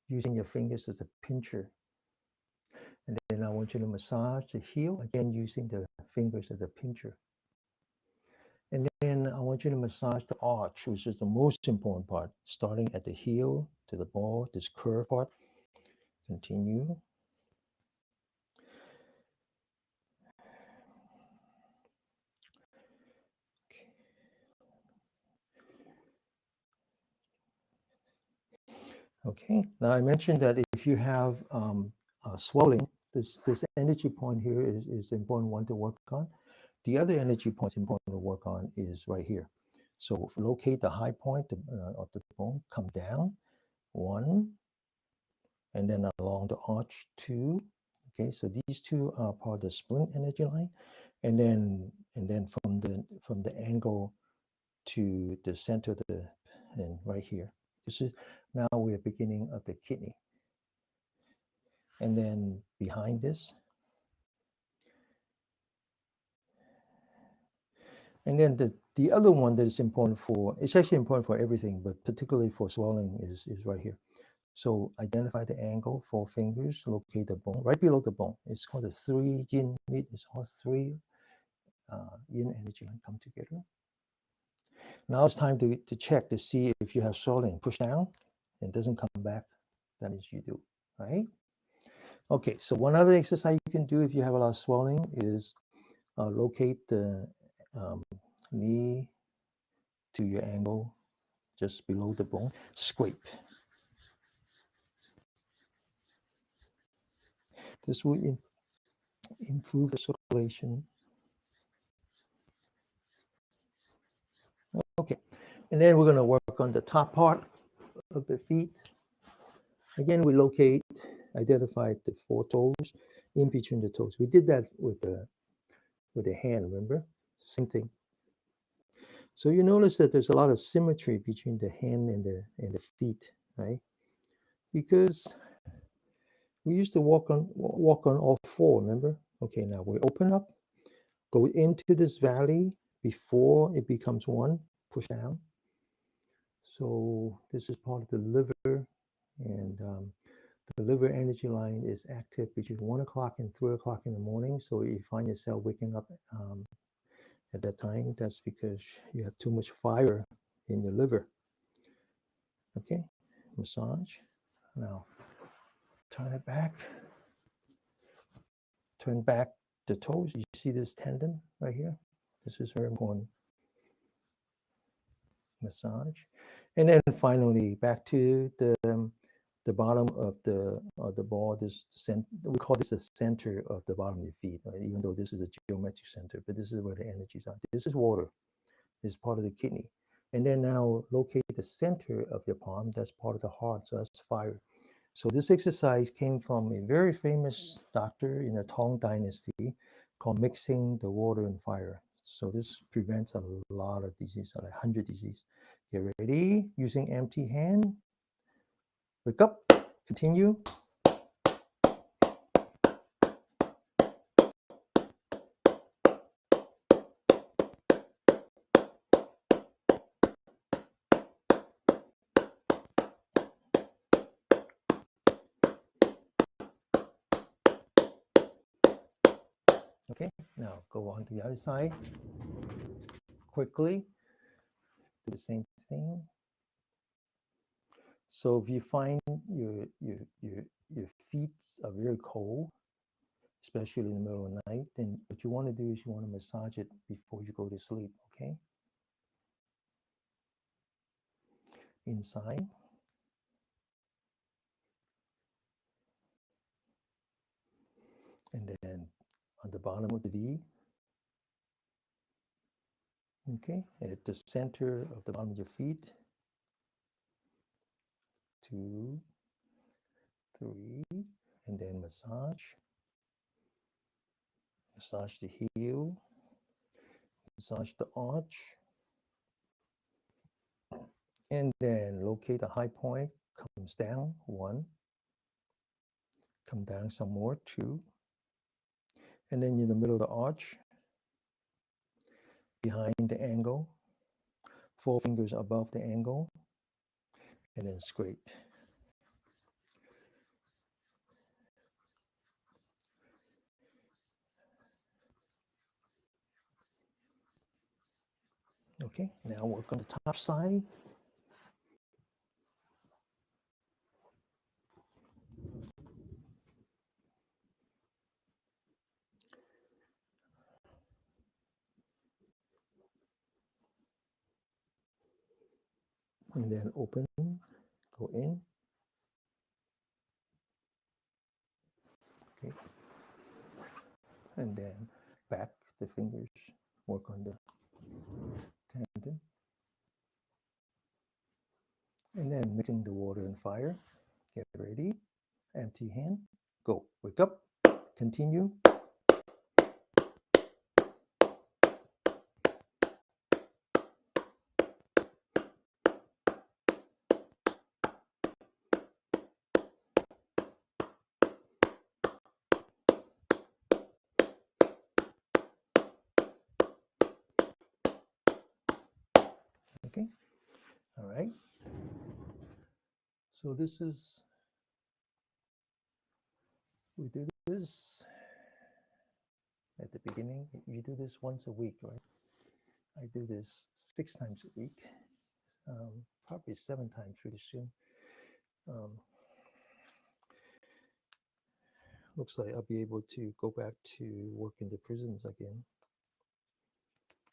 Using your fingers as a pincher. And then I want you to massage the heel, again using the fingers as a pincher. And then I want you to massage the arch, which is the most important part, starting at the heel to the ball, this curve part. Continue. Okay, now I mentioned that if you have swelling, this energy point here is important one to work on. The other energy point important to work on is right here. So locate the high point of the bone, come down, 1, and then along the arch, 2. Okay, so these 2 are part of the splint energy line, and then from the angle to the center of and right here. This is now we're beginning of the kidney, and then behind this. And then the other one that is important it's actually important for everything, but particularly for swelling is right here. So identify the angle, 4 fingers, locate the bone, right below the bone. It's called the 3 yin mid. It's all 3 yin energy line come together. Now it's time to check to see if you have swelling. Push down, and it doesn't come back. That is you do, right? Okay, so one other exercise you can do if you have a lot of swelling is locate the knee to your angle just below the bone. Scrape. This will improve the circulation. Okay, and then we're going to work on the top part of the feet. Again, we identify the 4 toes in between the toes. We did that with the hand, remember? Same thing. So you notice that there's a lot of symmetry between the hand and the feet, right? Because we used to walk on all 4, remember? Okay, now we open up, go into this valley before it becomes 1, push down. So this is part of the liver, and the liver energy line is active between 1 o'clock and 3 o'clock in the morning. So if you find yourself waking up at that time, that's because you have too much fire in your liver. Okay, massage. Now, turn it back. Turn back the toes. You see this tendon right here? This is very important. Massage. And then finally, back to the bottom of the ball. This we call this the center of the bottom of your feet, right? Even though this is a geometric center, but this is where the energies are. This is water. This is part of the kidney. And then now locate the center of your palm. That's part of the heart. So that's fire. So this exercise came from a very famous doctor in the Tang Dynasty called mixing the water and fire. So this prevents a lot of disease, like 100 disease. Get ready, using empty hand. Wake up, continue. Okay, now go on to the other side. Quickly, do the same thing. So if you find your feet are very cold, especially in the middle of the night, then what you want to do is you want to massage it before you go to sleep, okay? Inside. And then on the bottom of the V, okay, at the center of the bottom of your feet. 2, 3, and then massage. Massage the heel, massage the arch, and then locate the high point, comes down, 1, come down some more, 2, and then in the middle of the arch, behind the angle, 4 fingers above the angle, and then scrape. Okay, now work on the top side. And then open, go in. Okay. And then back the fingers, work on the tendon. And then mixing the water and fire. Get ready. Empty hand. Go. Wake up. Continue. Okay. All right. So this is, we do this at the beginning. You do this once a week, right? I do this 6 times a week, probably 7 times pretty soon. Looks like I'll be able to go back to work in the prisons again.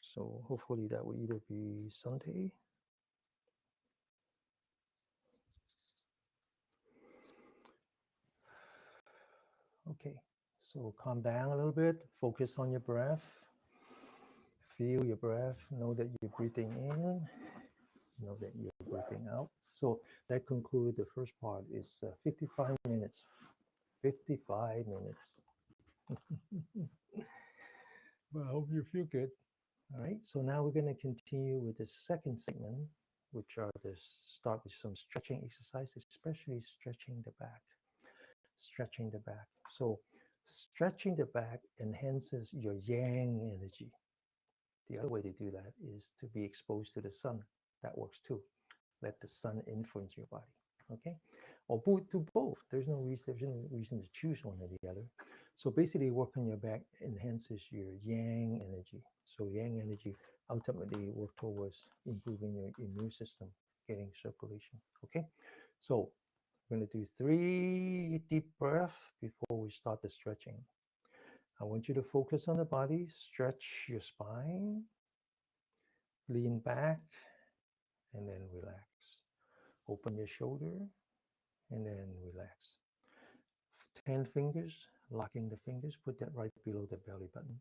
So hopefully that will either be Sunday. Okay, so calm down a little bit, focus on your breath, feel your breath, know that you're breathing in, know that you're breathing out. So that concludes the first part. Is 55 minutes. 55 minutes. Well, I hope you feel good. All right, so now we're going to continue with the second segment, which are the start with some stretching exercises, especially stretching the back. Stretching the back. So stretching the back enhances your yang energy. The other way to do that is to be exposed to the sun. That works too. Let the sun influence your body. Okay, or do both. There's no reason to choose one or the other. So basically, work on your back enhances your yang energy. So yang energy ultimately work towards improving your immune system, getting circulation. Okay, so we're going to do 3 deep breaths before we start the stretching. I want you to focus on the body, stretch your spine, lean back, and then relax. Open your shoulder, and then relax. 10 fingers, locking the fingers, put that right below the belly button.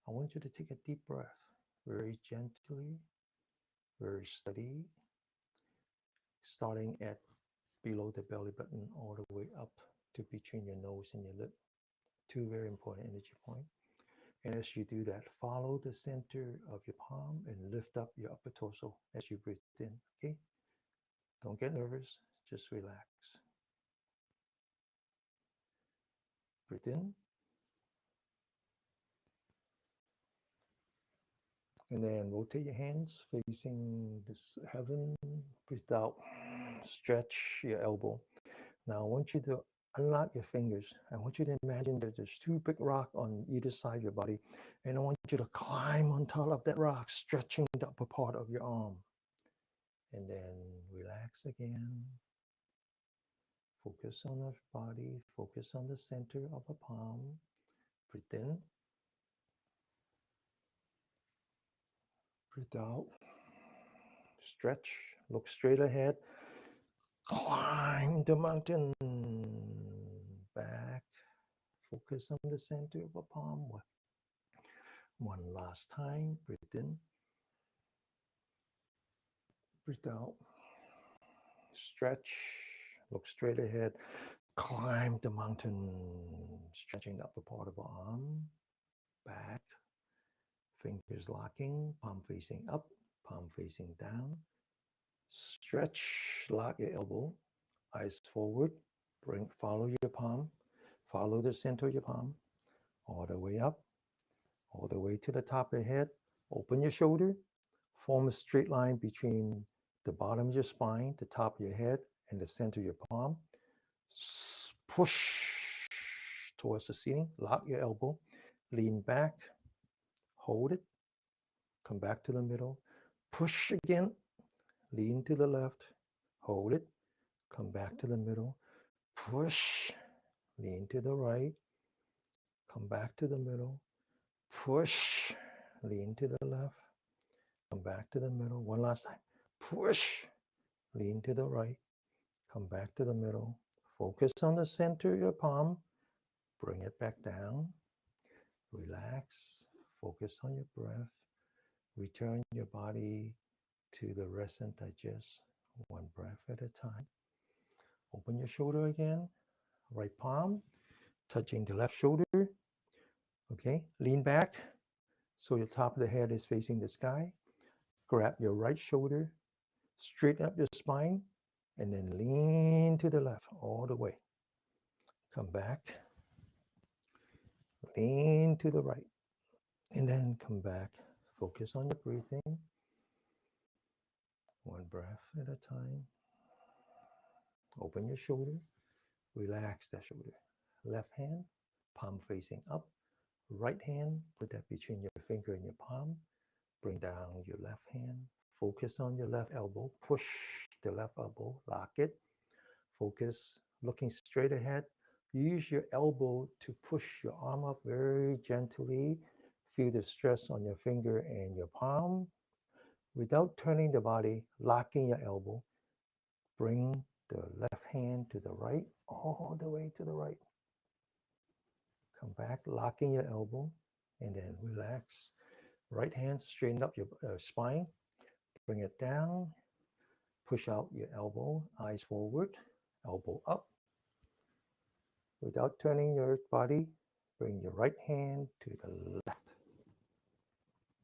I want you to take a deep breath, very gently, very steady, starting at below the belly button all the way up to between your nose and your lip. Two very important energy points. And as you do that, follow the center of your palm and lift up your upper torso as you breathe in. Okay? Don't get nervous, just relax. Breathe in. And then rotate your hands facing this heaven. Breathe out. Stretch your elbow. Now I want you to unlock your fingers. I want you to imagine that there's two big rocks on either side of your body. And I want you to climb on top of that rock, stretching the upper part of your arm. And then relax again. Focus on the body. Focus on the center of the palm. Breathe in. Breathe out. Stretch. Look straight ahead. Climb the mountain. Back. Focus on the center of the palm. One last time. Breathe in. Breathe out. Stretch. Look straight ahead. Climb the mountain. Stretching the upper part of the arm. Back. Fingers locking. Palm facing up. Palm facing down. Stretch. Lock your elbow. Eyes forward. Follow your palm. Follow the center of your palm. All the way up. All the way to the top of the head. Open your shoulder. Form a straight line between the bottom of your spine, the top of your head, and the center of your palm. Push towards the ceiling. Lock your elbow. Lean back. Hold it. Come back to the middle. Push again. Lean to the left. Hold it. Come back to the middle. Push. Lean to the right. Come back to the middle. Push. Lean to the left. Come back to the middle. One last time. Push. Lean to the right. Come back to the middle. Focus on the center of your palm. Bring it back down. Relax. Focus on your breath. Return your body to the rest and digest. One breath at a time. Open your shoulder again. Right palm touching the left shoulder. Okay. Lean back so your top of the head is facing the sky. Grab your right shoulder. Straighten up your spine. And then lean to the left all the way. Come back. Lean to the right. And then come back. Focus on your breathing. One breath at a time. Open your shoulder. Relax that shoulder. Left hand, palm facing up. Right hand, put that between your finger and your palm. Bring down your left hand. Focus on your left elbow. Push the left elbow. Lock it. Focus, looking straight ahead. Use your elbow to push your arm up very gently. Feel the stress on your finger and your palm. Without turning the body, locking your elbow. Bring the left hand to the right, all the way to the right. Come back, locking your elbow, and then relax. Right hand, straighten up your spine. Bring it down. Push out your elbow, eyes forward, elbow up. Without turning your body, bring your right hand to the left.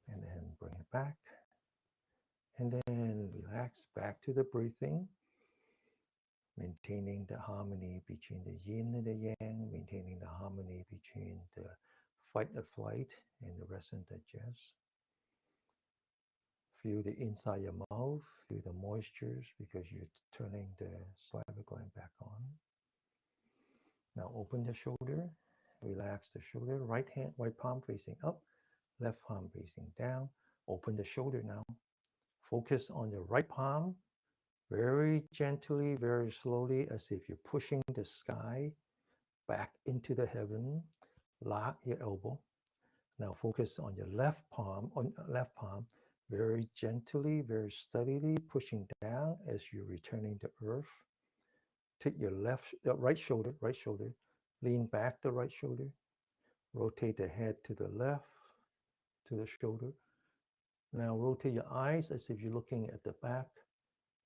And then bring it back. And then relax back to the breathing. Maintaining the harmony between the yin and the yang, maintaining the harmony between the fight or flight and the rest and digest. Feel the inside your mouth, feel the moistures because you're turning the saliva gland back on. Now open the shoulder, relax the shoulder, right hand, right palm facing up, left palm facing down. Open the shoulder now. Focus on the right palm, very gently, very slowly, as if you're pushing the sky back into the heaven. Lock your elbow. Now focus on your left palm, very gently, very steadily, pushing down as you're returning to earth. Take your right shoulder, lean back the right shoulder, rotate the head to the left, to the shoulder. Now rotate your eyes as if you're looking at the back.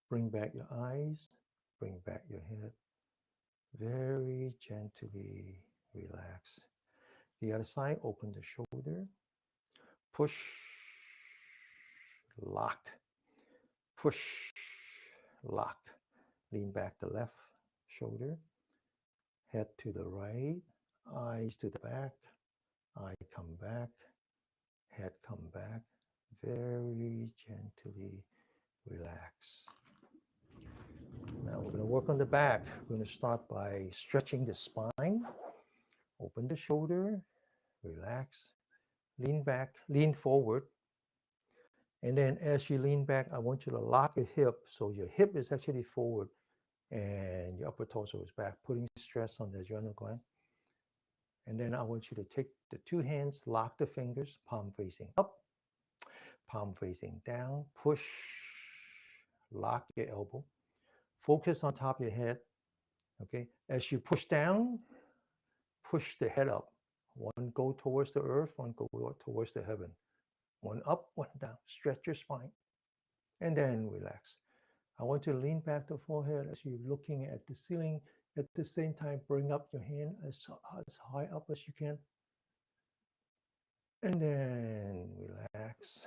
Bring back your eyes, bring back your head. Very gently relax. The other side, open the shoulder, push, lock, push, lock. Lean back the left shoulder, head to the right, eyes to the back, eye come back, head come back. Very gently relax. Now we're going to work on the back. We're going to start by stretching the spine. Open the shoulder, relax, lean back, lean forward. And then as you lean back, I want you to lock your hip. So your hip is actually forward and your upper torso is back, putting stress on the adrenal gland. And then I want you to take the two hands, lock the fingers, palm facing up, palm facing down, push, lock your elbow. Focus on top of your head, okay? As you push down, push the head up. One go towards the earth, one go towards the heaven. One up, one down. Stretch your spine. And then relax. I want you to lean back the forehead as you're looking at the ceiling. At the same time, bring up your hand as high up as you can. And then relax.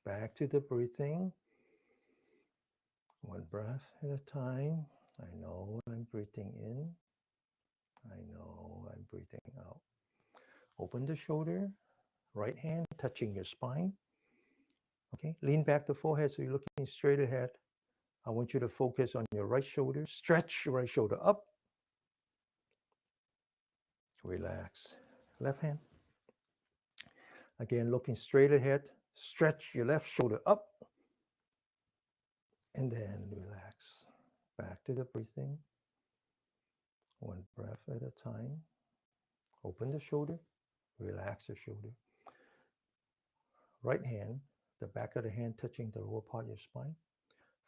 Back to the breathing. One breath at a time. I know I'm breathing in. I know I'm breathing out. Open the shoulder. Right hand touching your spine. Okay, lean back the forehead so you're looking straight ahead. I want you to focus on your right shoulder. Stretch your right shoulder up. Relax. Left hand. Again, looking straight ahead. Stretch your left shoulder up. And then relax. Back to the breathing. One breath at a time. Open the shoulder. Relax the shoulder. Right hand, the back of the hand touching the lower part of your spine.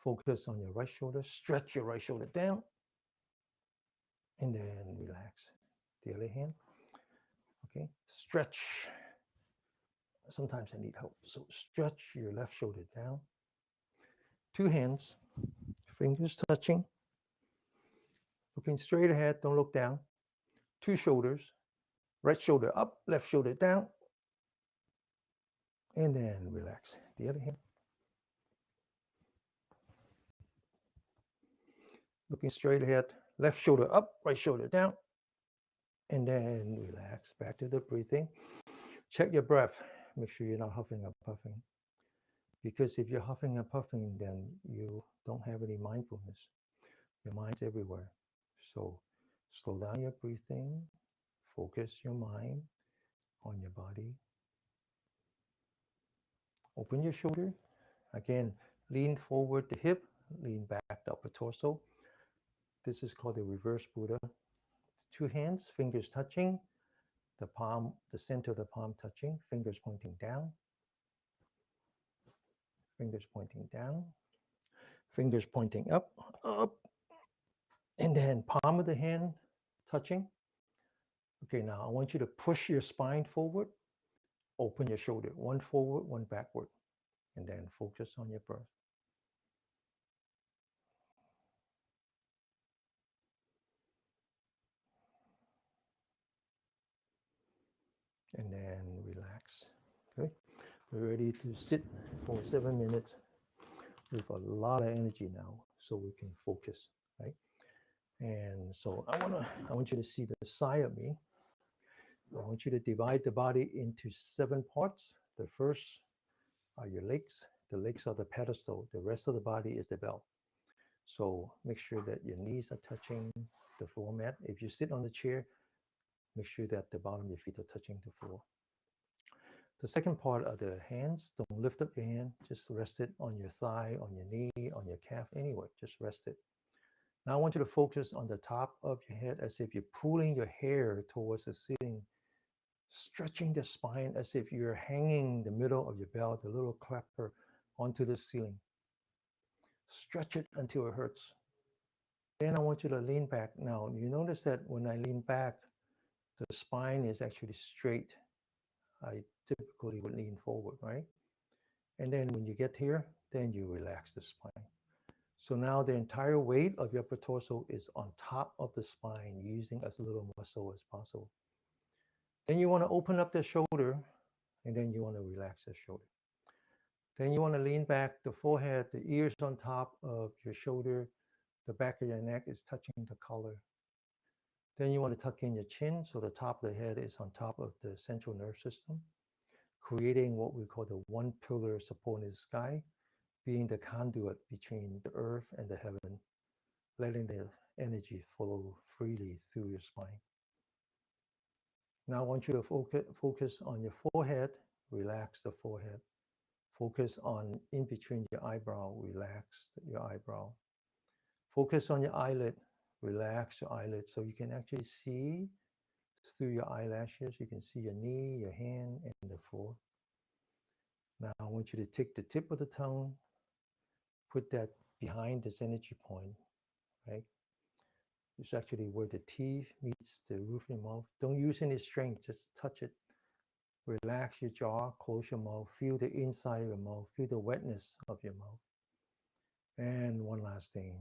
Focus on your right shoulder. Stretch your right shoulder down. And then relax. The other hand. Okay. Stretch. Sometimes I need help. So stretch your left shoulder down. Two hands, fingers touching. Looking straight ahead, don't look down. Two shoulders, right shoulder up, left shoulder down. And then relax. The other hand. Looking straight ahead, left shoulder up, right shoulder down. And then relax. Back to the breathing. Check your breath. Make sure you're not huffing and puffing. Because if you're huffing and puffing, then you don't have any mindfulness. Your mind's everywhere. So slow down your breathing. Focus your mind on your body. Open your shoulder. Again, lean forward the hip, lean back the upper torso. This is called the reverse Buddha. Two hands, fingers touching, the palm, the center of the palm touching, fingers pointing down, fingers pointing down, fingers pointing up, up, and then palm of the hand touching. Okay, now I want you to push your spine forward, open your shoulder, one forward, one backward, and then focus on your breath. And then relax. Okay, we're ready to sit for 7 minutes with a lot of energy now, so we can focus, right? And so I want you to see the side of me. I want you to divide the body into 7 parts. The first are your legs. The legs are the pedestal. The rest of the body is the belt. So make sure that your knees are touching the floor mat. If you sit on the chair, make sure that the bottom of your feet are touching the floor. The second part are the hands. Don't lift up your hand. Just rest it on your thigh, on your knee, on your calf, anywhere. Just rest it. Now I want you to focus on the top of your head as if you're pulling your hair towards the ceiling Stretching the spine as if you're hanging the middle of your belt, the little clapper, onto the ceiling. Stretch it until it hurts. Then I want you to lean back. Now, you notice that when I lean back, the spine is actually straight. I typically would lean forward, right? And then when you get here, then you relax the spine. So now the entire weight of your upper torso is on top of the spine, using as little muscle as possible. Then you want to open up the shoulder, and then you want to relax the shoulder. Then you want to lean back the forehead, the ears on top of your shoulder, the back of your neck is touching the collar. Then you want to tuck in your chin so the top of the head is on top of the central nervous system, creating what we call the one pillar support in the sky, being the conduit between the earth and the heaven, letting the energy flow freely through your spine. Now I want you to focus on your forehead, relax the forehead. Focus on in between your eyebrow, relax your eyebrow. Focus on your eyelid, relax your eyelid so you can actually see through your eyelashes. You can see your knee, your hand, and the floor. Now I want you to take the tip of the tongue, put that behind this energy point, right? It's actually where the teeth meets the roof of your mouth. Don't use any strength, just touch it. Relax your jaw, close your mouth, feel the inside of your mouth, feel the wetness of your mouth. And one last thing,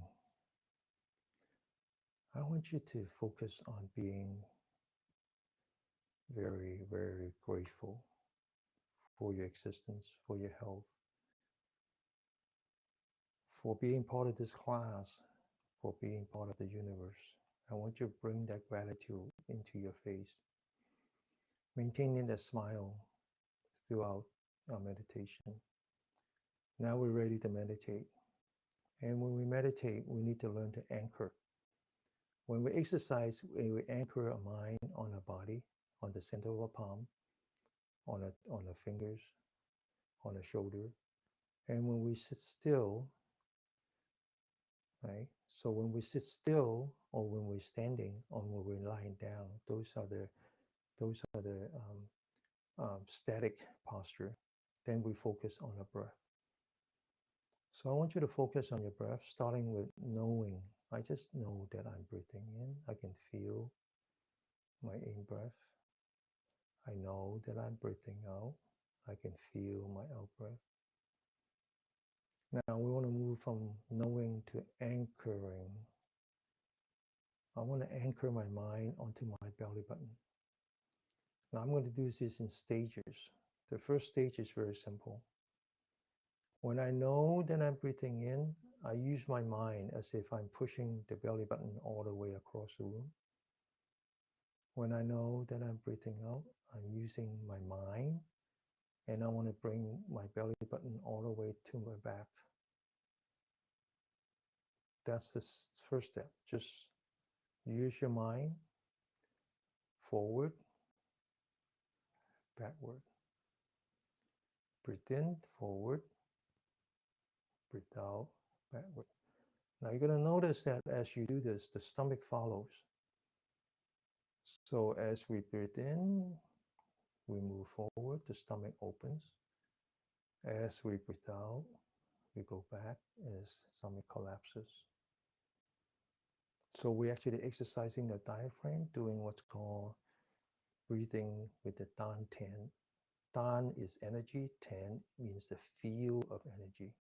I want you to focus on being very, very grateful for your existence, for your health, for being part of this class, for being part of the universe. I want you to bring that gratitude into your face, maintaining that smile throughout our meditation. Now we're ready to meditate. And when we meditate, we need to learn to anchor. When we exercise, we anchor our mind on our body, on the center of our palm, on our fingers, on the shoulder. And when we sit still, right? So when we sit still, or when we're standing, or when we're lying down, those are the static posture. Then we focus on the breath. So I want you to focus on your breath, starting with knowing. I just know that I'm breathing in. I can feel my in-breath. I know that I'm breathing out. I can feel my out-breath. Now we want to move from knowing to anchoring. I want to anchor my mind onto my belly button. Now I'm going to do this in stages. The first stage is very simple. When I know that I'm breathing in, I use my mind as if I'm pushing the belly button all the way across the room. When I know that I'm breathing out, I'm using my mind, and I want to bring my belly button all the way to my back. That's the first step. Just use your mind forward, backward. Breathe in, forward, breathe out, backward. Now you're going to notice that as you do this, the stomach follows. So as we breathe in, we move forward, the stomach opens. As we breathe out, we go back as stomach collapses. So we're actually exercising the diaphragm, doing what's called breathing with the Dan Ten. Dan is energy, Ten means the field of energy.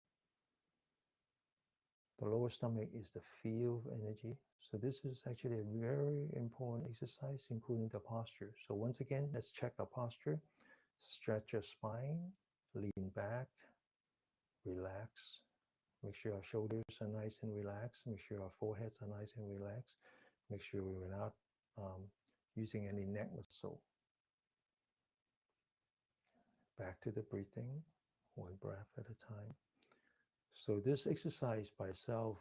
The lower stomach is the field of energy. So this is actually a very important exercise, including the posture. So once again, let's check our posture. Stretch your spine, lean back, relax. Make sure our shoulders are nice and relaxed. Make sure our foreheads are nice and relaxed. Make sure we're not using any neck muscle. Back to the breathing, one breath at a time. So this exercise by itself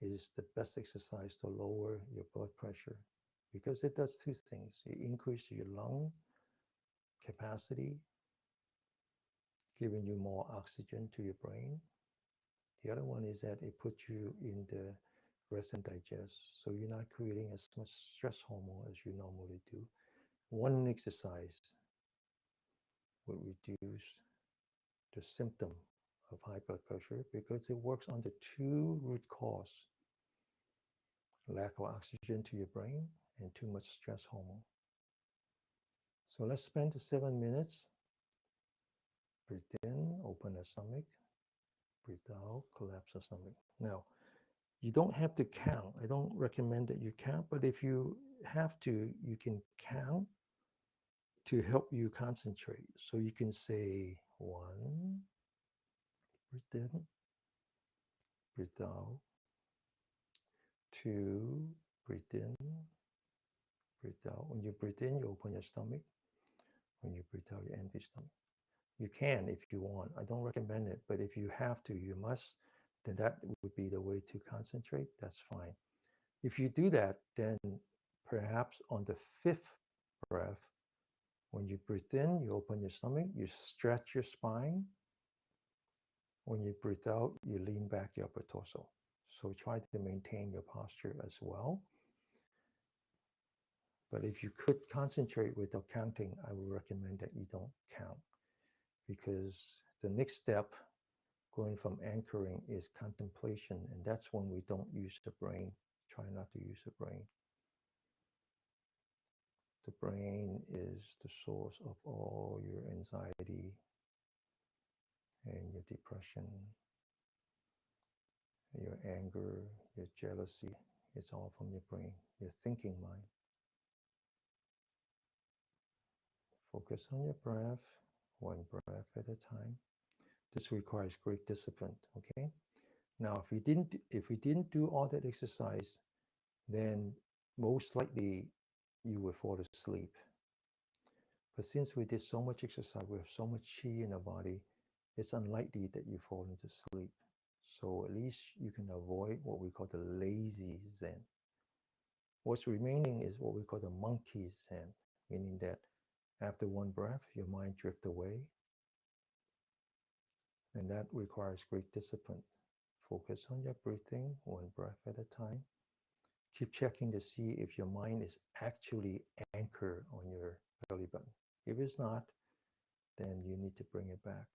is the best exercise to lower your blood pressure because it does two things. It increases your lung capacity, giving you more oxygen to your brain. The other one is that it puts you in the rest and digest. So you're not creating as much stress hormone as you normally do. One exercise will reduce the symptom of high blood pressure because it works on the two root cause: lack of oxygen to your brain and too much stress hormone. So let's spend 7 minutes. Breathe in, open the stomach. Breathe out, collapse the stomach. Now, you don't have to count. I don't recommend that you count, but if you have to, you can count to help you concentrate. So you can say 1, breathe in, breathe out, 2, breathe in, breathe out. When you breathe in, you open your stomach. When you breathe out, you empty stomach. You can if you want. I don't recommend it, but if you have to, you must, then that would be the way to concentrate. That's fine. If you do that, then perhaps on the 5th breath, when you breathe in, you open your stomach, you stretch your spine. When you breathe out, you lean back your upper torso. So try to maintain your posture as well. But if you could concentrate without counting, I would recommend that you don't count, because the next step going from anchoring is contemplation, and that's when we don't use the brain. Try not to use the brain. The brain is the source of all your anxiety and your depression, your anger, your jealousy. It's all from your brain, your thinking mind. Focus on your breath, one breath at a time. This requires great discipline, okay? Now, if we didn't do all that exercise, then most likely you would fall asleep. But since we did so much exercise, we have so much chi in our body, it's unlikely that you fall into sleep. So at least you can avoid what we call the lazy Zen. What's remaining is what we call the monkey Zen, meaning that after one breath, your mind drifts away. And that requires great discipline. Focus on your breathing, one breath at a time. Keep checking to see if your mind is actually anchored on your belly button. If it's not, then you need to bring it back.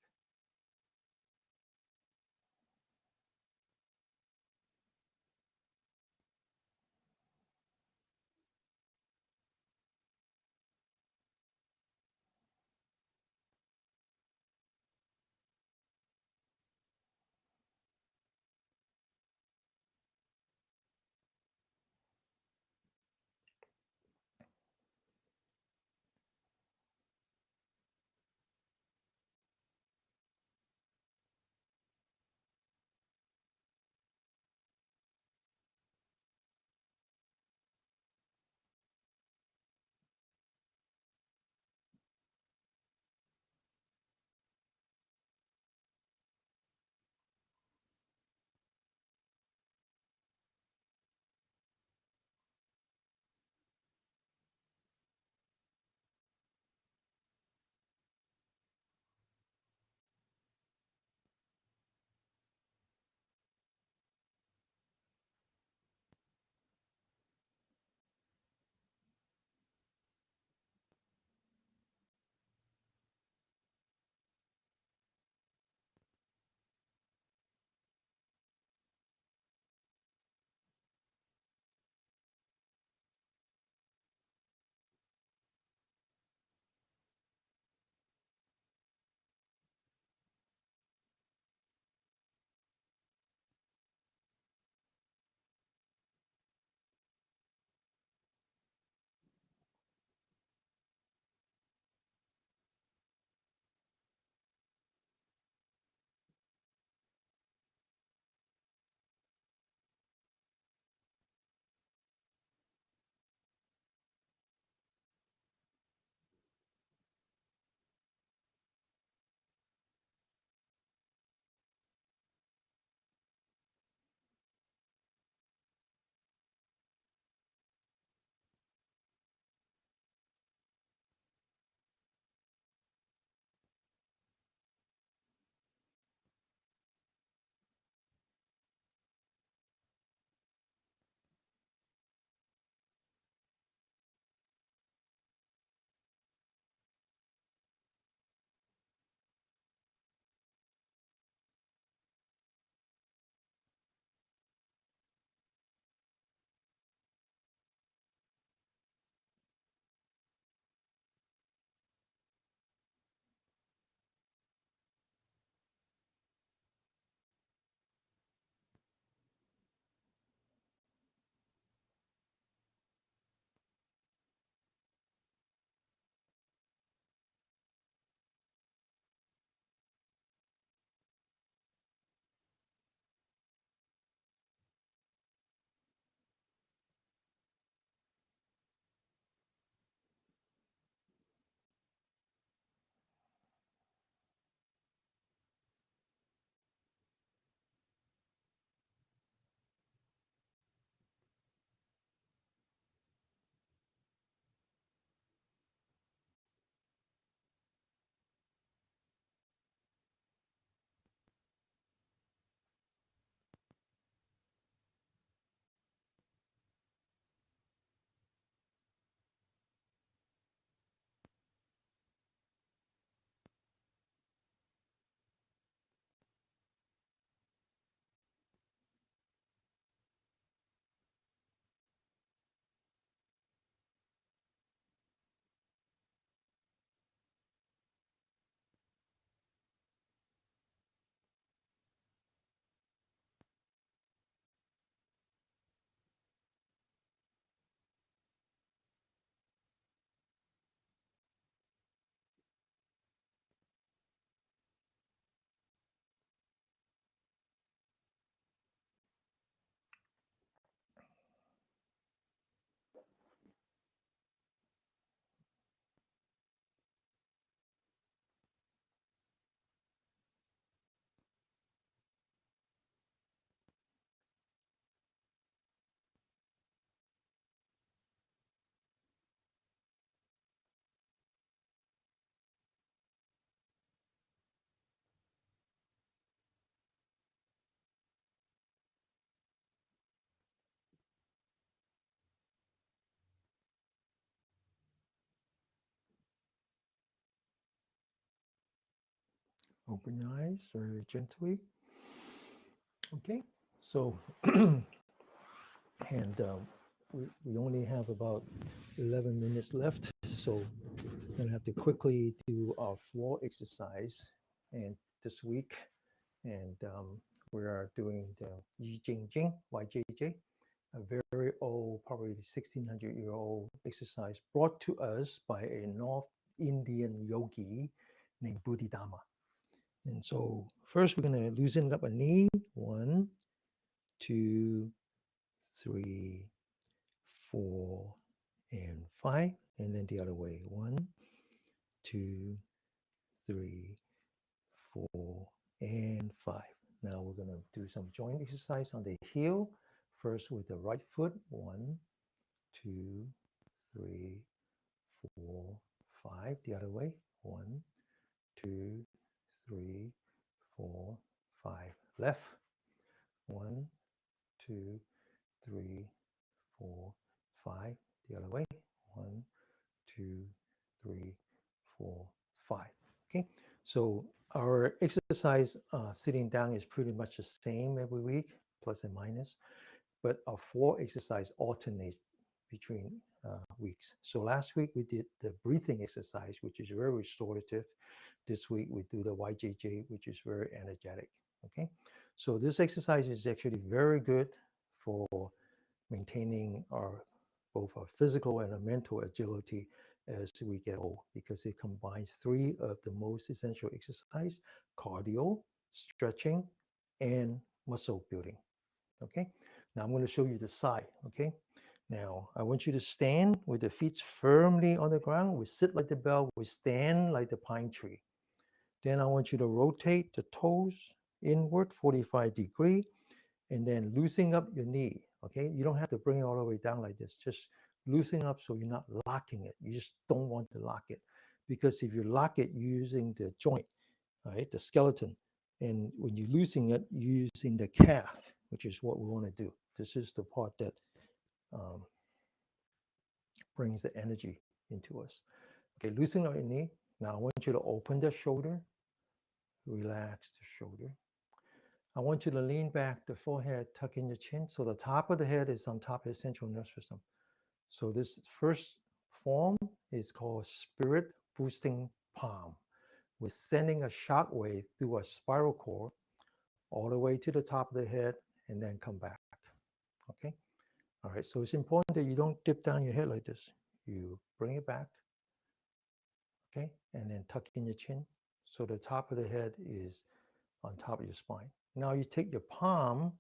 Open your eyes very gently. Okay, so and we only have about 11 minutes left, so we're going to have to quickly do our floor exercise. And this week, and we are doing the Jing, YJJ, a very old, probably 1600-year-old exercise brought to us by a North Indian yogi named Bodhidharma. And so first we're going to loosen up a knee. 1, 2, 3, 4, and 5. And then the other way. 1, 2, 3, 4, and 5. Now we're going to do some joint exercise on the heel. First with the right foot. 1, 2, 3, 4, 5. The other way. 1, 2, 3, 4, 5. Left. 1, 2, 3, 4, 5. The other way. 1, 2, 3, 4, 5. Okay. So our exercise sitting down is pretty much the same every week, plus and minus. But our floor exercise alternates between weeks. So last week we did the breathing exercise, which is very restorative. This week we do the YJJ, which is very energetic. Okay, so this exercise is actually very good for maintaining our both our physical and our mental agility as we get old, because it combines three of the most essential exercise: cardio, stretching, and muscle building. Okay, now I'm going to show you the side. Okay, now I want you to stand with the feet firmly on the ground. We sit like the bell, we stand like the pine tree. Then I want you to rotate the toes inward 45-degree, and then loosen up your knee. Okay, you don't have to bring it all the way down like this. Just loosen up so you're not locking it. You just don't want to lock it, because if you lock it using the joint, right, the skeleton, and when you're loosening it using the calf, which is what we want to do. This is the part that um, brings the energy into us. Okay, loosen up your knee. Now I want you to open the shoulder, relax the shoulder. I want you to lean back, the forehead, tuck in your chin. So the top of the head is on top of the central nervous system. So this first form is called spirit boosting palm. We're sending a shock wave through a spiral cord all the way to the top of the head and then come back. Okay. All right. So it's important that you don't dip down your head like this. You bring it back. Okay. And then tuck in your chin. So the top of the head is on top of your spine. Now you take your palm.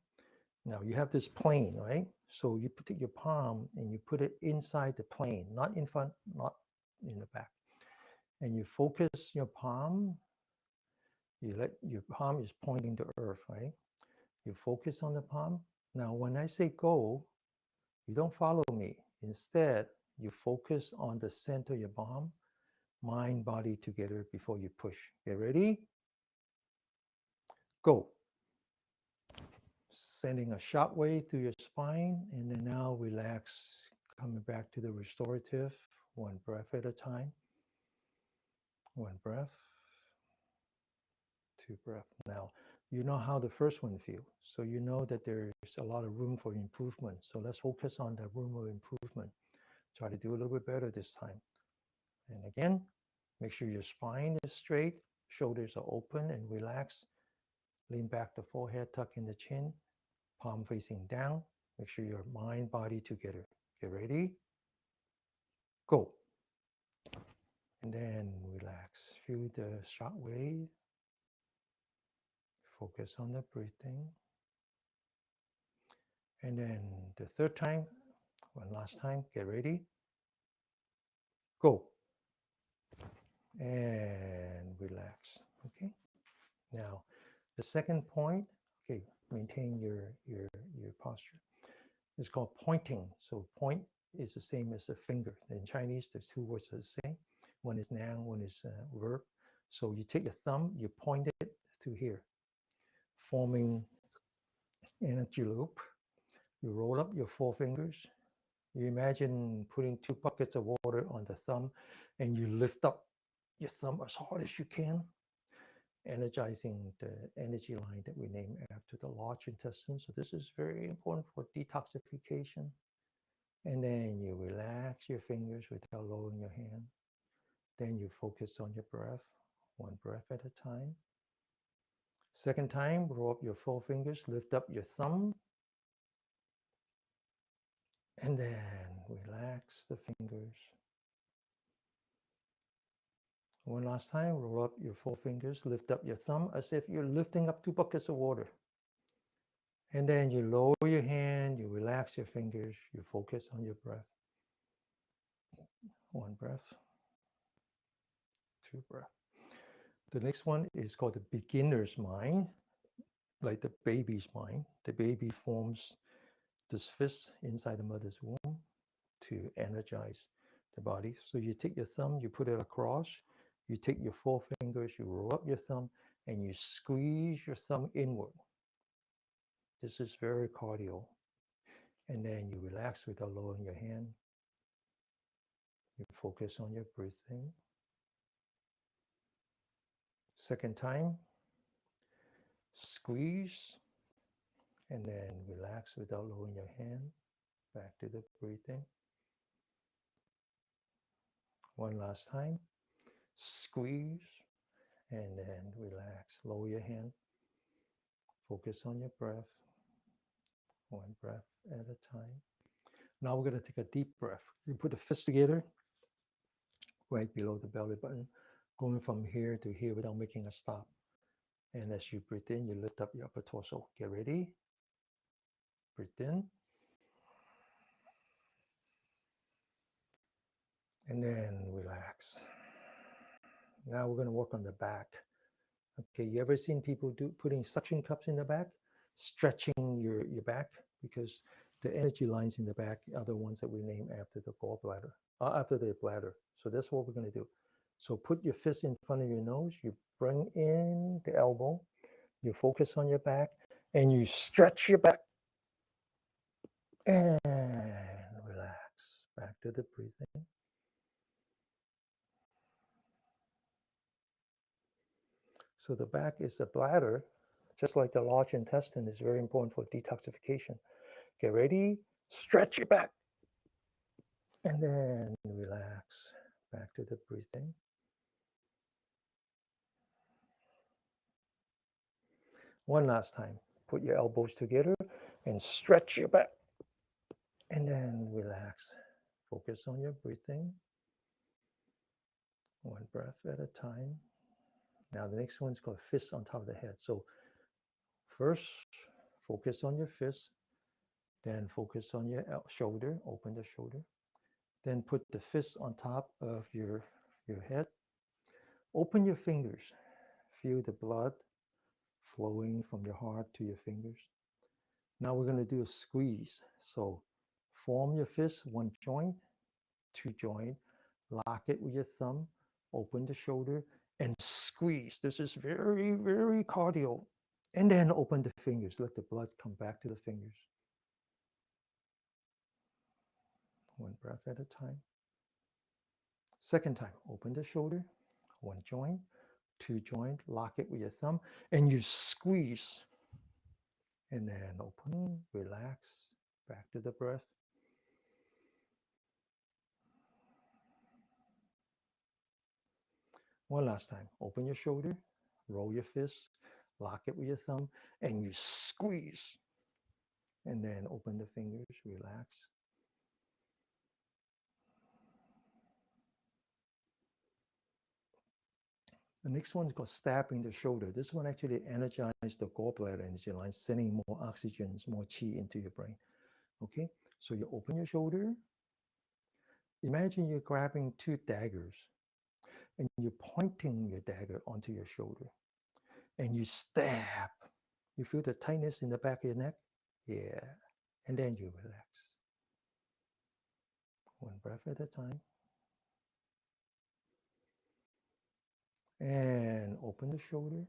Now you have this plane, right? So you put your palm and you put it inside the plane, not in front, not in the back. And you focus your palm. You let your palm is pointing to earth, right? You focus on the palm. Now, when I say go, you don't follow me. Instead, you focus on the center of your palm, mind, body together before you push. Get ready? Go. Sending a shock wave through your spine, and then now relax, coming back to the restorative, one breath at a time. One breath, two breaths. Now, you know how the first one feels. So you know that there's a lot of room for improvement. So let's focus on the room of improvement. Try to do a little bit better this time. And again, make sure your spine is straight, shoulders are open and relaxed. Lean back the forehead, tuck in the chin, palm facing down. Make sure your mind, body together. Get ready? Go. And then relax. Feel the shock wave. Focus on the breathing. And then the third time, one last time, get ready. Go. And relax. Okay. Now, the second point, okay, maintain your posture. It's called pointing. So point is the same as a finger. In Chinese, there's two words that the same. One is noun, one is verb. So you take your thumb, you point it to here, forming energy loop. You roll up your four fingers. You imagine putting 2 buckets of water on the thumb, and you lift up your thumb as hard as you can. energizing the energy line that we name after the large intestine. So this is very important for detoxification. And then you relax your fingers without lowering your hand. Then you focus on your breath, one breath at a time. Second time, roll up your forefingers, lift up your thumb, and then relax the fingers. One last time, roll up your forefingers, lift up your thumb as if you're lifting up 2 buckets of water. And then you lower your hand, you relax your fingers, you focus on your breath. One breath, 2 breath. The next one is called the beginner's mind, like the baby's mind. The baby forms this fist inside the mother's womb to energize the body. So you take your thumb, you put it across, you take your forefingers, you roll up your thumb, and you squeeze your thumb inward. This is very cardio. And then you relax without lowering your hand. You focus on your breathing. Second time, squeeze, and then relax without lowering your hand. Back to the breathing. One last time, squeeze, and then relax. Lower your hand. Focus on your breath. One breath at a time. Now we're going to take a deep breath. You put the fists together right below the belly button, going from here to here without making a stop. And as you breathe in, you lift up your upper torso. Get ready. Breathe in. And then relax. Now we're going to work on the back. Okay, you ever seen people putting suction cups in the back? Stretching your back, because the energy lines in the back are the ones that we name after the gallbladder, after the bladder. So that's what we're going to do. So put your fist in front of your nose, you bring in the elbow, you focus on your back, and you stretch your back. And relax. Back to the breathing. So the back is the bladder, just like the large intestine is very important for detoxification. Get ready, stretch your back, and then relax. Back to the breathing. One last time, put your elbows together and stretch your back, and then relax. Focus on your breathing. One breath at a time. Now the next one is called fist on top of the head. So first, focus on your fist, then focus on your shoulder, open the shoulder. Then put the fist on top of your head. Open your fingers. Feel the blood flowing from your heart to your fingers. Now we're going to do a squeeze. So form your fist, one joint, two joint, lock it with your thumb, open the shoulder, and squeeze. This is very, very cardio. And then open the fingers. Let the blood come back to the fingers. One breath at a time. Second time, open the shoulder, one joint, two joint, lock it with your thumb, and you squeeze. And then open, relax, back to the breath. One last time, open your shoulder, roll your fist, lock it with your thumb, and you squeeze. And then open the fingers, relax. The next one is called stabbing the shoulder. This one actually energizes the gallbladder energy line, sending more oxygen, more qi into your brain. Okay, so you open your shoulder. Imagine you're grabbing 2 daggers and you're pointing your dagger onto your shoulder and you stab. You feel the tightness in the back of your neck? Yeah. And then you relax. One breath at a time. And open the shoulder.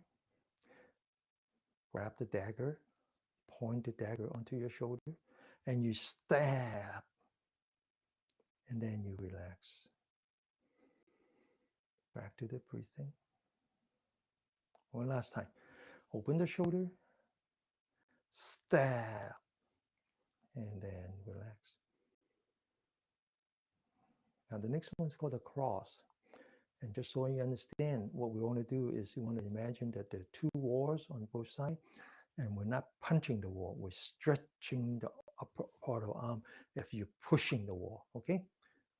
Grab the dagger. Point the dagger onto your shoulder. And you stab. And then you relax. Back to the breathing. One last time. Open the shoulder, stab, and then relax. Now the next one is called a cross. And just so you understand, what we want to do is you want to imagine that there are two walls on both sides, and we're not punching the wall, we're stretching the upper part of the arm if you're pushing the wall, okay?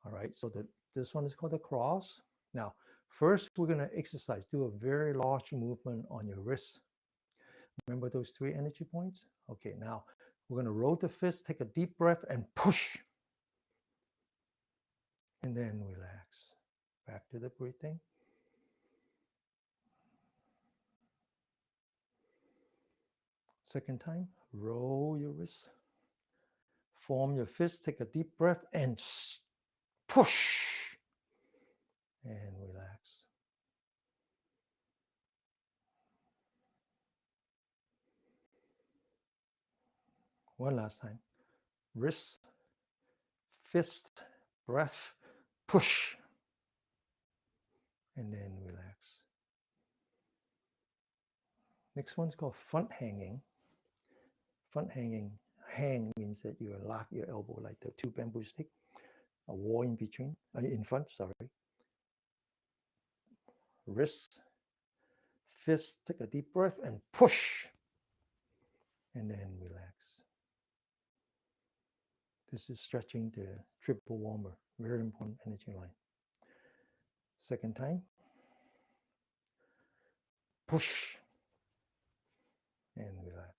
All right, so this one is called a cross. Now, first we're going to exercise, do a very large movement on your wrist. Remember those three energy points? Okay, now we're going to roll the fist, take a deep breath, and push. And then relax. Back to the breathing. Second time, roll your wrist. Form your fist, take a deep breath, and push. And relax. One last time. Wrist, fist, breath, push. And then relax. Next one's called front hanging. Front hanging. Hang means that you lock your elbow like the two bamboo stick, a wall in between, in front, sorry. Wrist, fist, take a deep breath and push. And then relax. This is stretching the triple warmer, very important energy line. Second time, push and relax.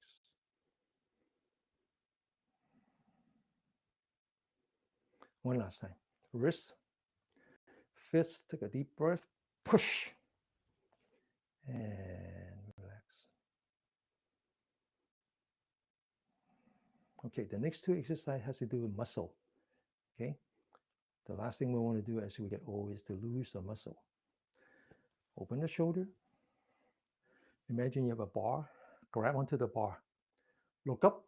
One last time. Wrist, fist, take a deep breath, push, and relax. Okay, the next two exercise has to do with muscle. Okay, the last thing we want to do as we get old is to lose the muscle. Open the shoulder. Imagine you have a bar. Grab onto the bar. Look up,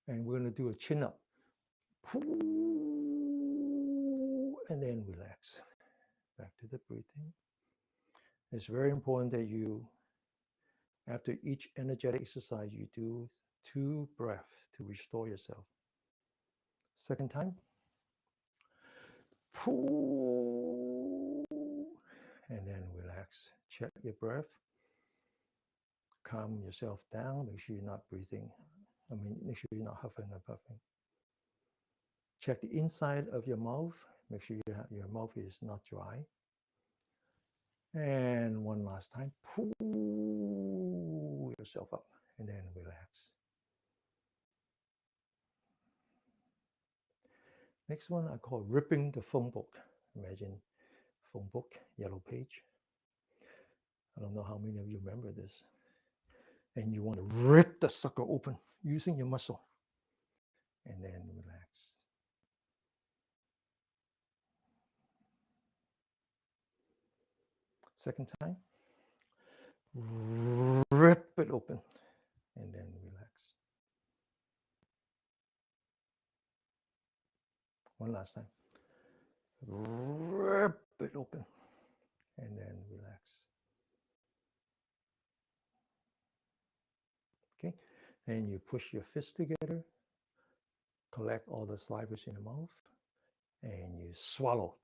and we're going to do a chin up. And then relax. Back to the breathing. It's very important that you, after each energetic exercise, you do 2 breaths to restore yourself. Second time. And then relax. Check your breath. Calm yourself down. Make sure you're not breathing. Make sure you're not huffing and puffing. Check the inside of your mouth. Make sure your mouth is not dry. And one last time. Pull yourself up and then relax. Next one I call ripping the phone book. Imagine phone book, yellow page. I don't know how many of you remember this. And you want to rip the sucker open using your muscle. And then relax. Second time. Rip it open. And then relax. One last time. Rip it open. And then relax. Okay. And you push your fists together. Collect all the salivas in your mouth. And you swallow.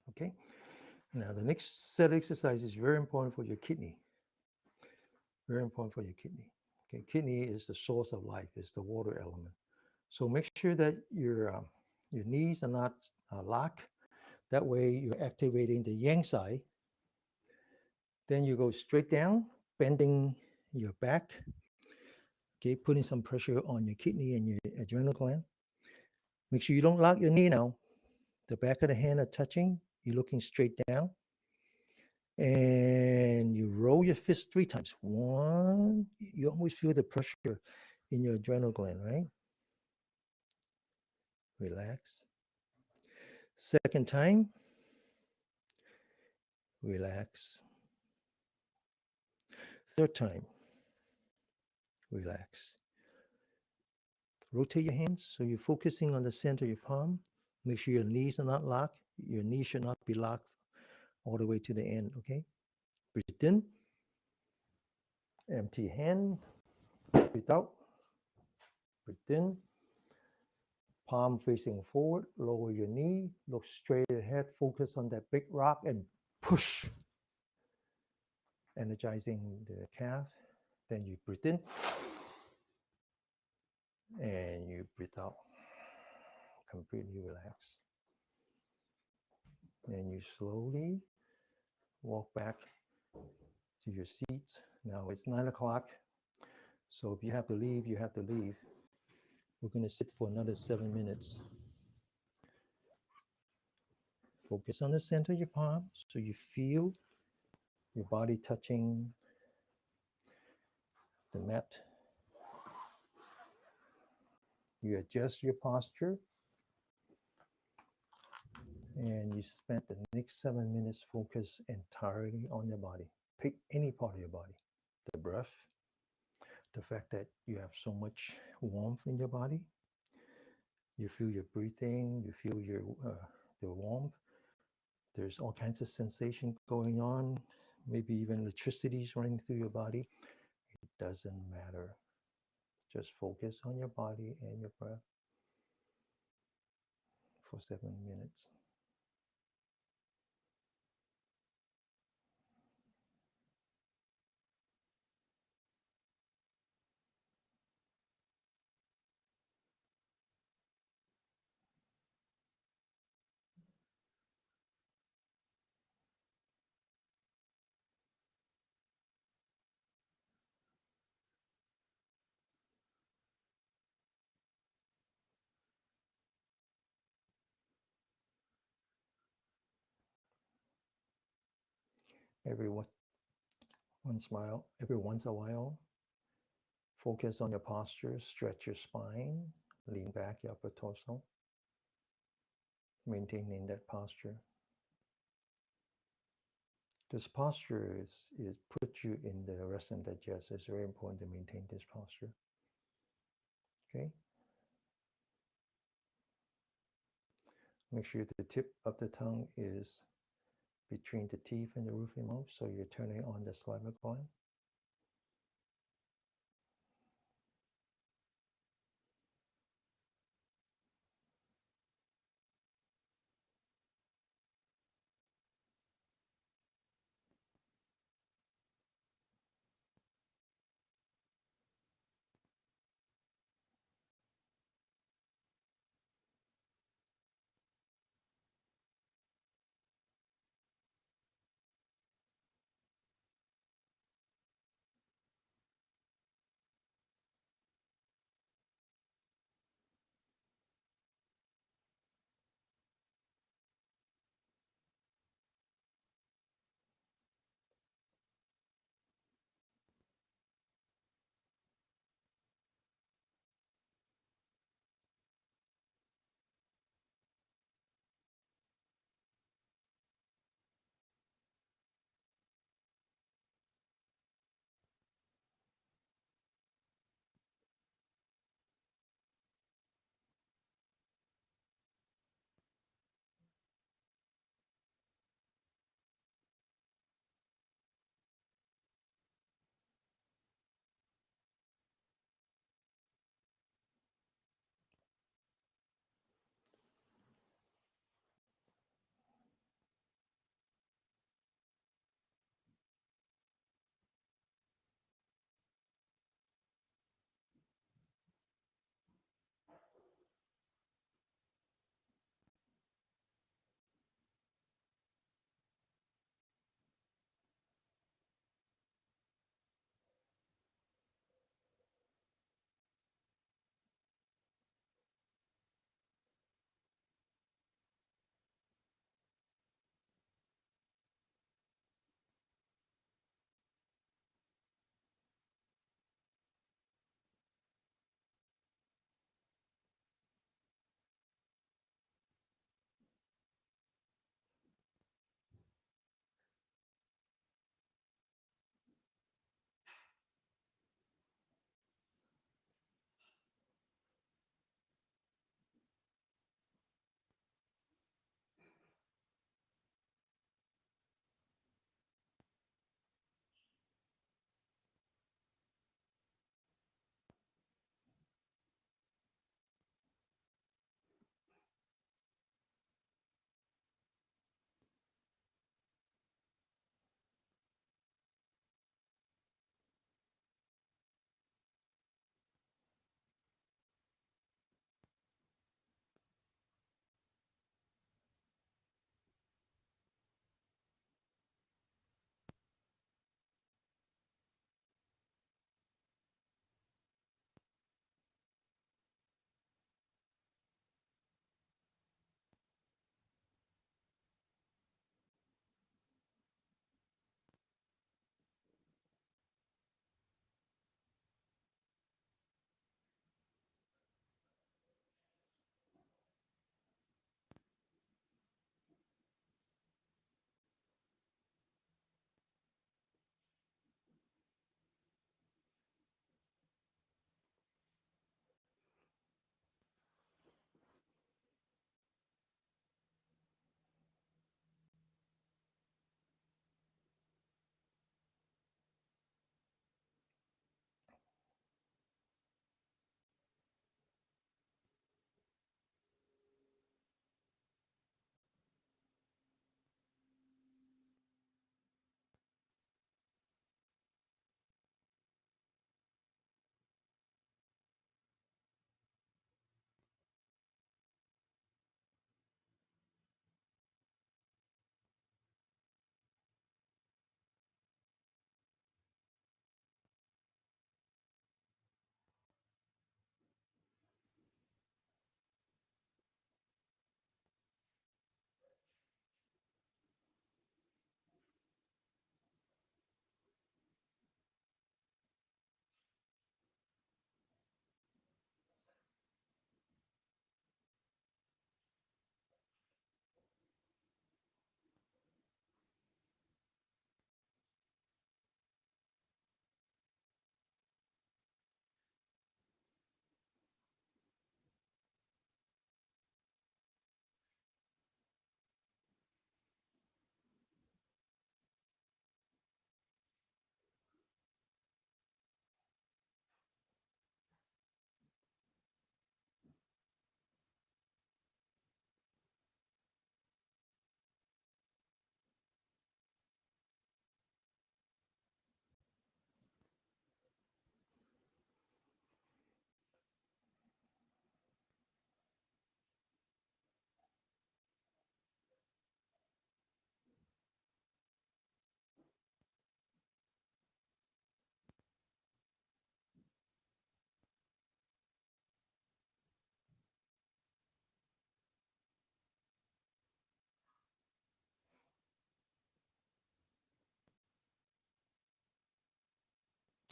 Okay. Now the next set of exercise is very important for your kidney. Very important for your kidney. Okay, kidney is the source of life. It's the water element. So make sure that your knees are not locked. That way you're activating the yang side. Then you go straight down, bending your back. Okay, putting some pressure on your kidney and your adrenal gland. Make sure you don't lock your knee now. The back of the hand are touching. You're looking straight down. And you roll your fist 3 times. 1, you always feel the pressure in your adrenal gland, right? Relax. Second time, relax. Third time, relax. Rotate your hands so you're focusing on the center of your palm. Make sure your knees are not locked. Your knees should not be locked all the way to the end, okay? Breathe in, empty hand, breathe out, breathe in, palm facing forward, lower your knee, look straight ahead, focus on that big rock and push, energizing the calf. Then you breathe in and you breathe out, completely relax. And you slowly walk back to your seats. Now it's 9 o'clock. So if you have to leave, you have to leave. We're going to sit for another 7 minutes. Focus on the center of your palm so you feel your body touching the mat. You adjust your posture and you spend the next 7 minutes focus entirely on your body. Pick any part of your body. The breath, the fact that you have so much warmth in your body. You feel your breathing, you feel your the warmth. There's all kinds of sensation going on, maybe even electricity is running through your body. It doesn't matter. Just focus on your body and your breath for 7 minutes. Every every once in a while, focus on your posture, stretch your spine, lean back your upper torso, maintaining that posture. This posture is put you in the rest and digest. It's very important to maintain this posture. Okay. Make sure the tip of the tongue is between the teeth and the roof of your mouth, so you're turning on the saliva gland.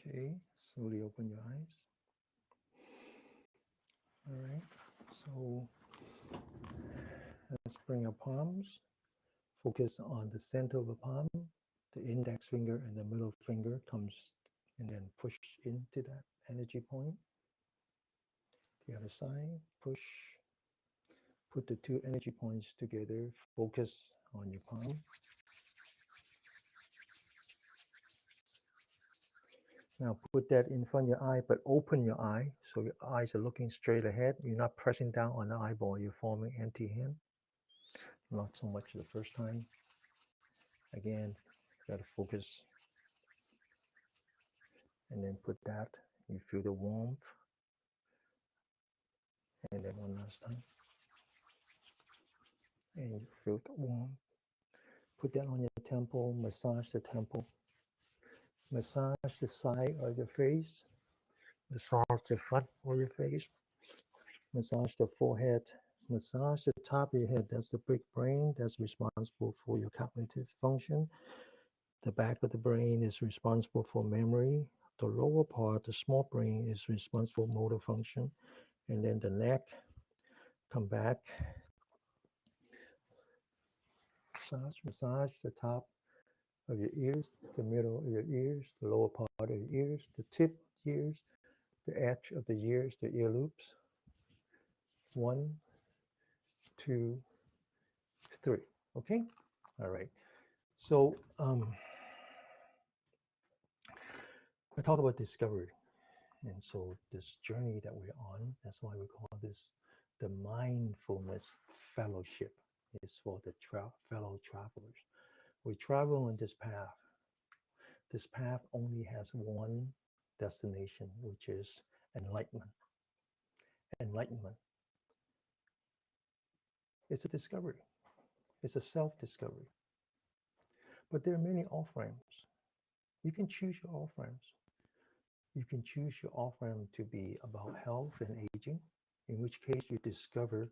Okay, slowly open your eyes. All right, so let's bring our palms. Focus on the center of the palm. The index finger and the middle finger comes and then push into that energy point. The other side, push. Put the two energy points together. Focus on your palm. Now put that in front of your eye, but open your eye so your eyes are looking straight ahead. You're not pressing down on the eyeball. You're forming empty hand. Not so much the first time. Again, you got to focus and then put that. You feel the warmth. And then one last time. And you feel the warmth. Put that on your temple. Massage the temple. Massage the side of your face. Massage the front of your face. Massage the forehead. Massage the top of your head. That's the big brain that's responsible for your cognitive function. The back of the brain is responsible for memory. The lower part, the small brain, is responsible for motor function. And then the neck, come back. Massage the top of your ears, the middle of your ears, the lower part of your ears, the tip of the ears, the edge of the ears, the ear loops. 1, 2, 3. Okay? All right. So I talk about discovery. And so this journey that we're on, that's why we call this the mindfulness fellowship. It's for the fellow travelers. We travel on this path. This path only has one destination, which is enlightenment. Enlightenment. It's a discovery. It's a self-discovery. But there are many off-ramps. You can choose your off-ramps. You can choose your off-ramp to be about health and aging, in which case you discover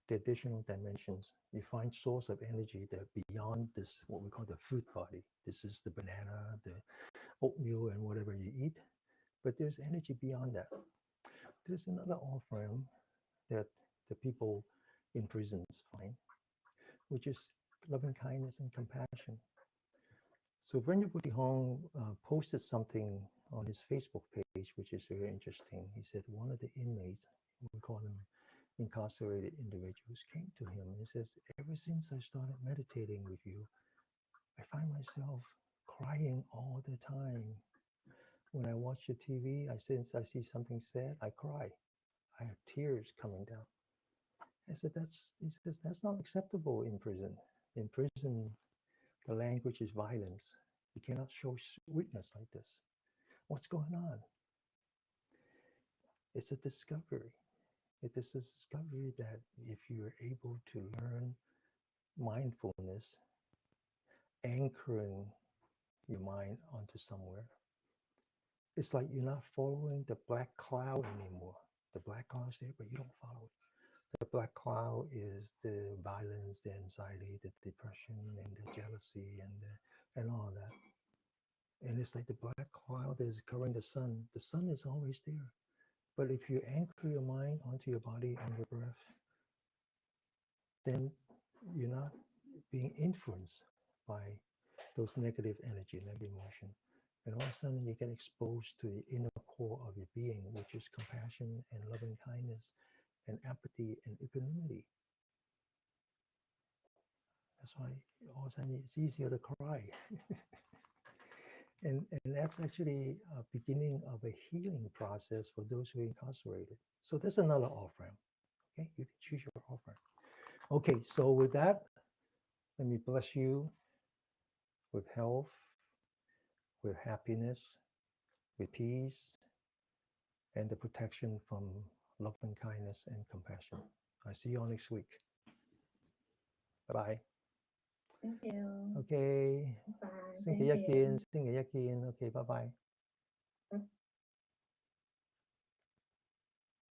the additional dimensions. You find source of energy that beyond this, what we call the food body. This is the banana, the oatmeal, and whatever you eat. But there's energy beyond that. There's another off-ramp that the people in prisons find, which is loving kindness and compassion. So Brenda Bodhidharma posted something on his Facebook page, which is very interesting. He said one of the inmates, we call them incarcerated individuals, came to him and says, ever since I started meditating with you, I find myself crying all the time. When I watch the TV, since I see something sad, I cry. I have tears coming down. I said, he says, that's not acceptable in prison. In prison, the language is violence. You cannot show weakness like this. What's going on? It's a discovery. It is a discovery that if you're able to learn mindfulness, anchoring your mind onto somewhere, it's like you're not following the black cloud anymore. The black cloud's there, but you don't follow it. The black cloud is the violence, the anxiety, the depression, and the jealousy, and all that. And it's like the black cloud is covering the sun. The sun is always there. But if you anchor your mind onto your body and your breath, then you're not being influenced by those negative energy, negative emotion. And all of a sudden you get exposed to the inner core of your being, which is compassion and loving kindness and empathy and equanimity. That's why all of a sudden it's easier to cry. And that's actually a beginning of a healing process for those who are incarcerated. So there's another off-ramp. Okay, you can choose your off-ramp. Okay, so with that, let me bless you with health, with happiness, with peace, and the protection from loving kindness and compassion. I see you all next week. Bye-bye. Thank you. Okay. Bye. Xin Thank kỳ you. xin kỳ. Okay, bye-bye.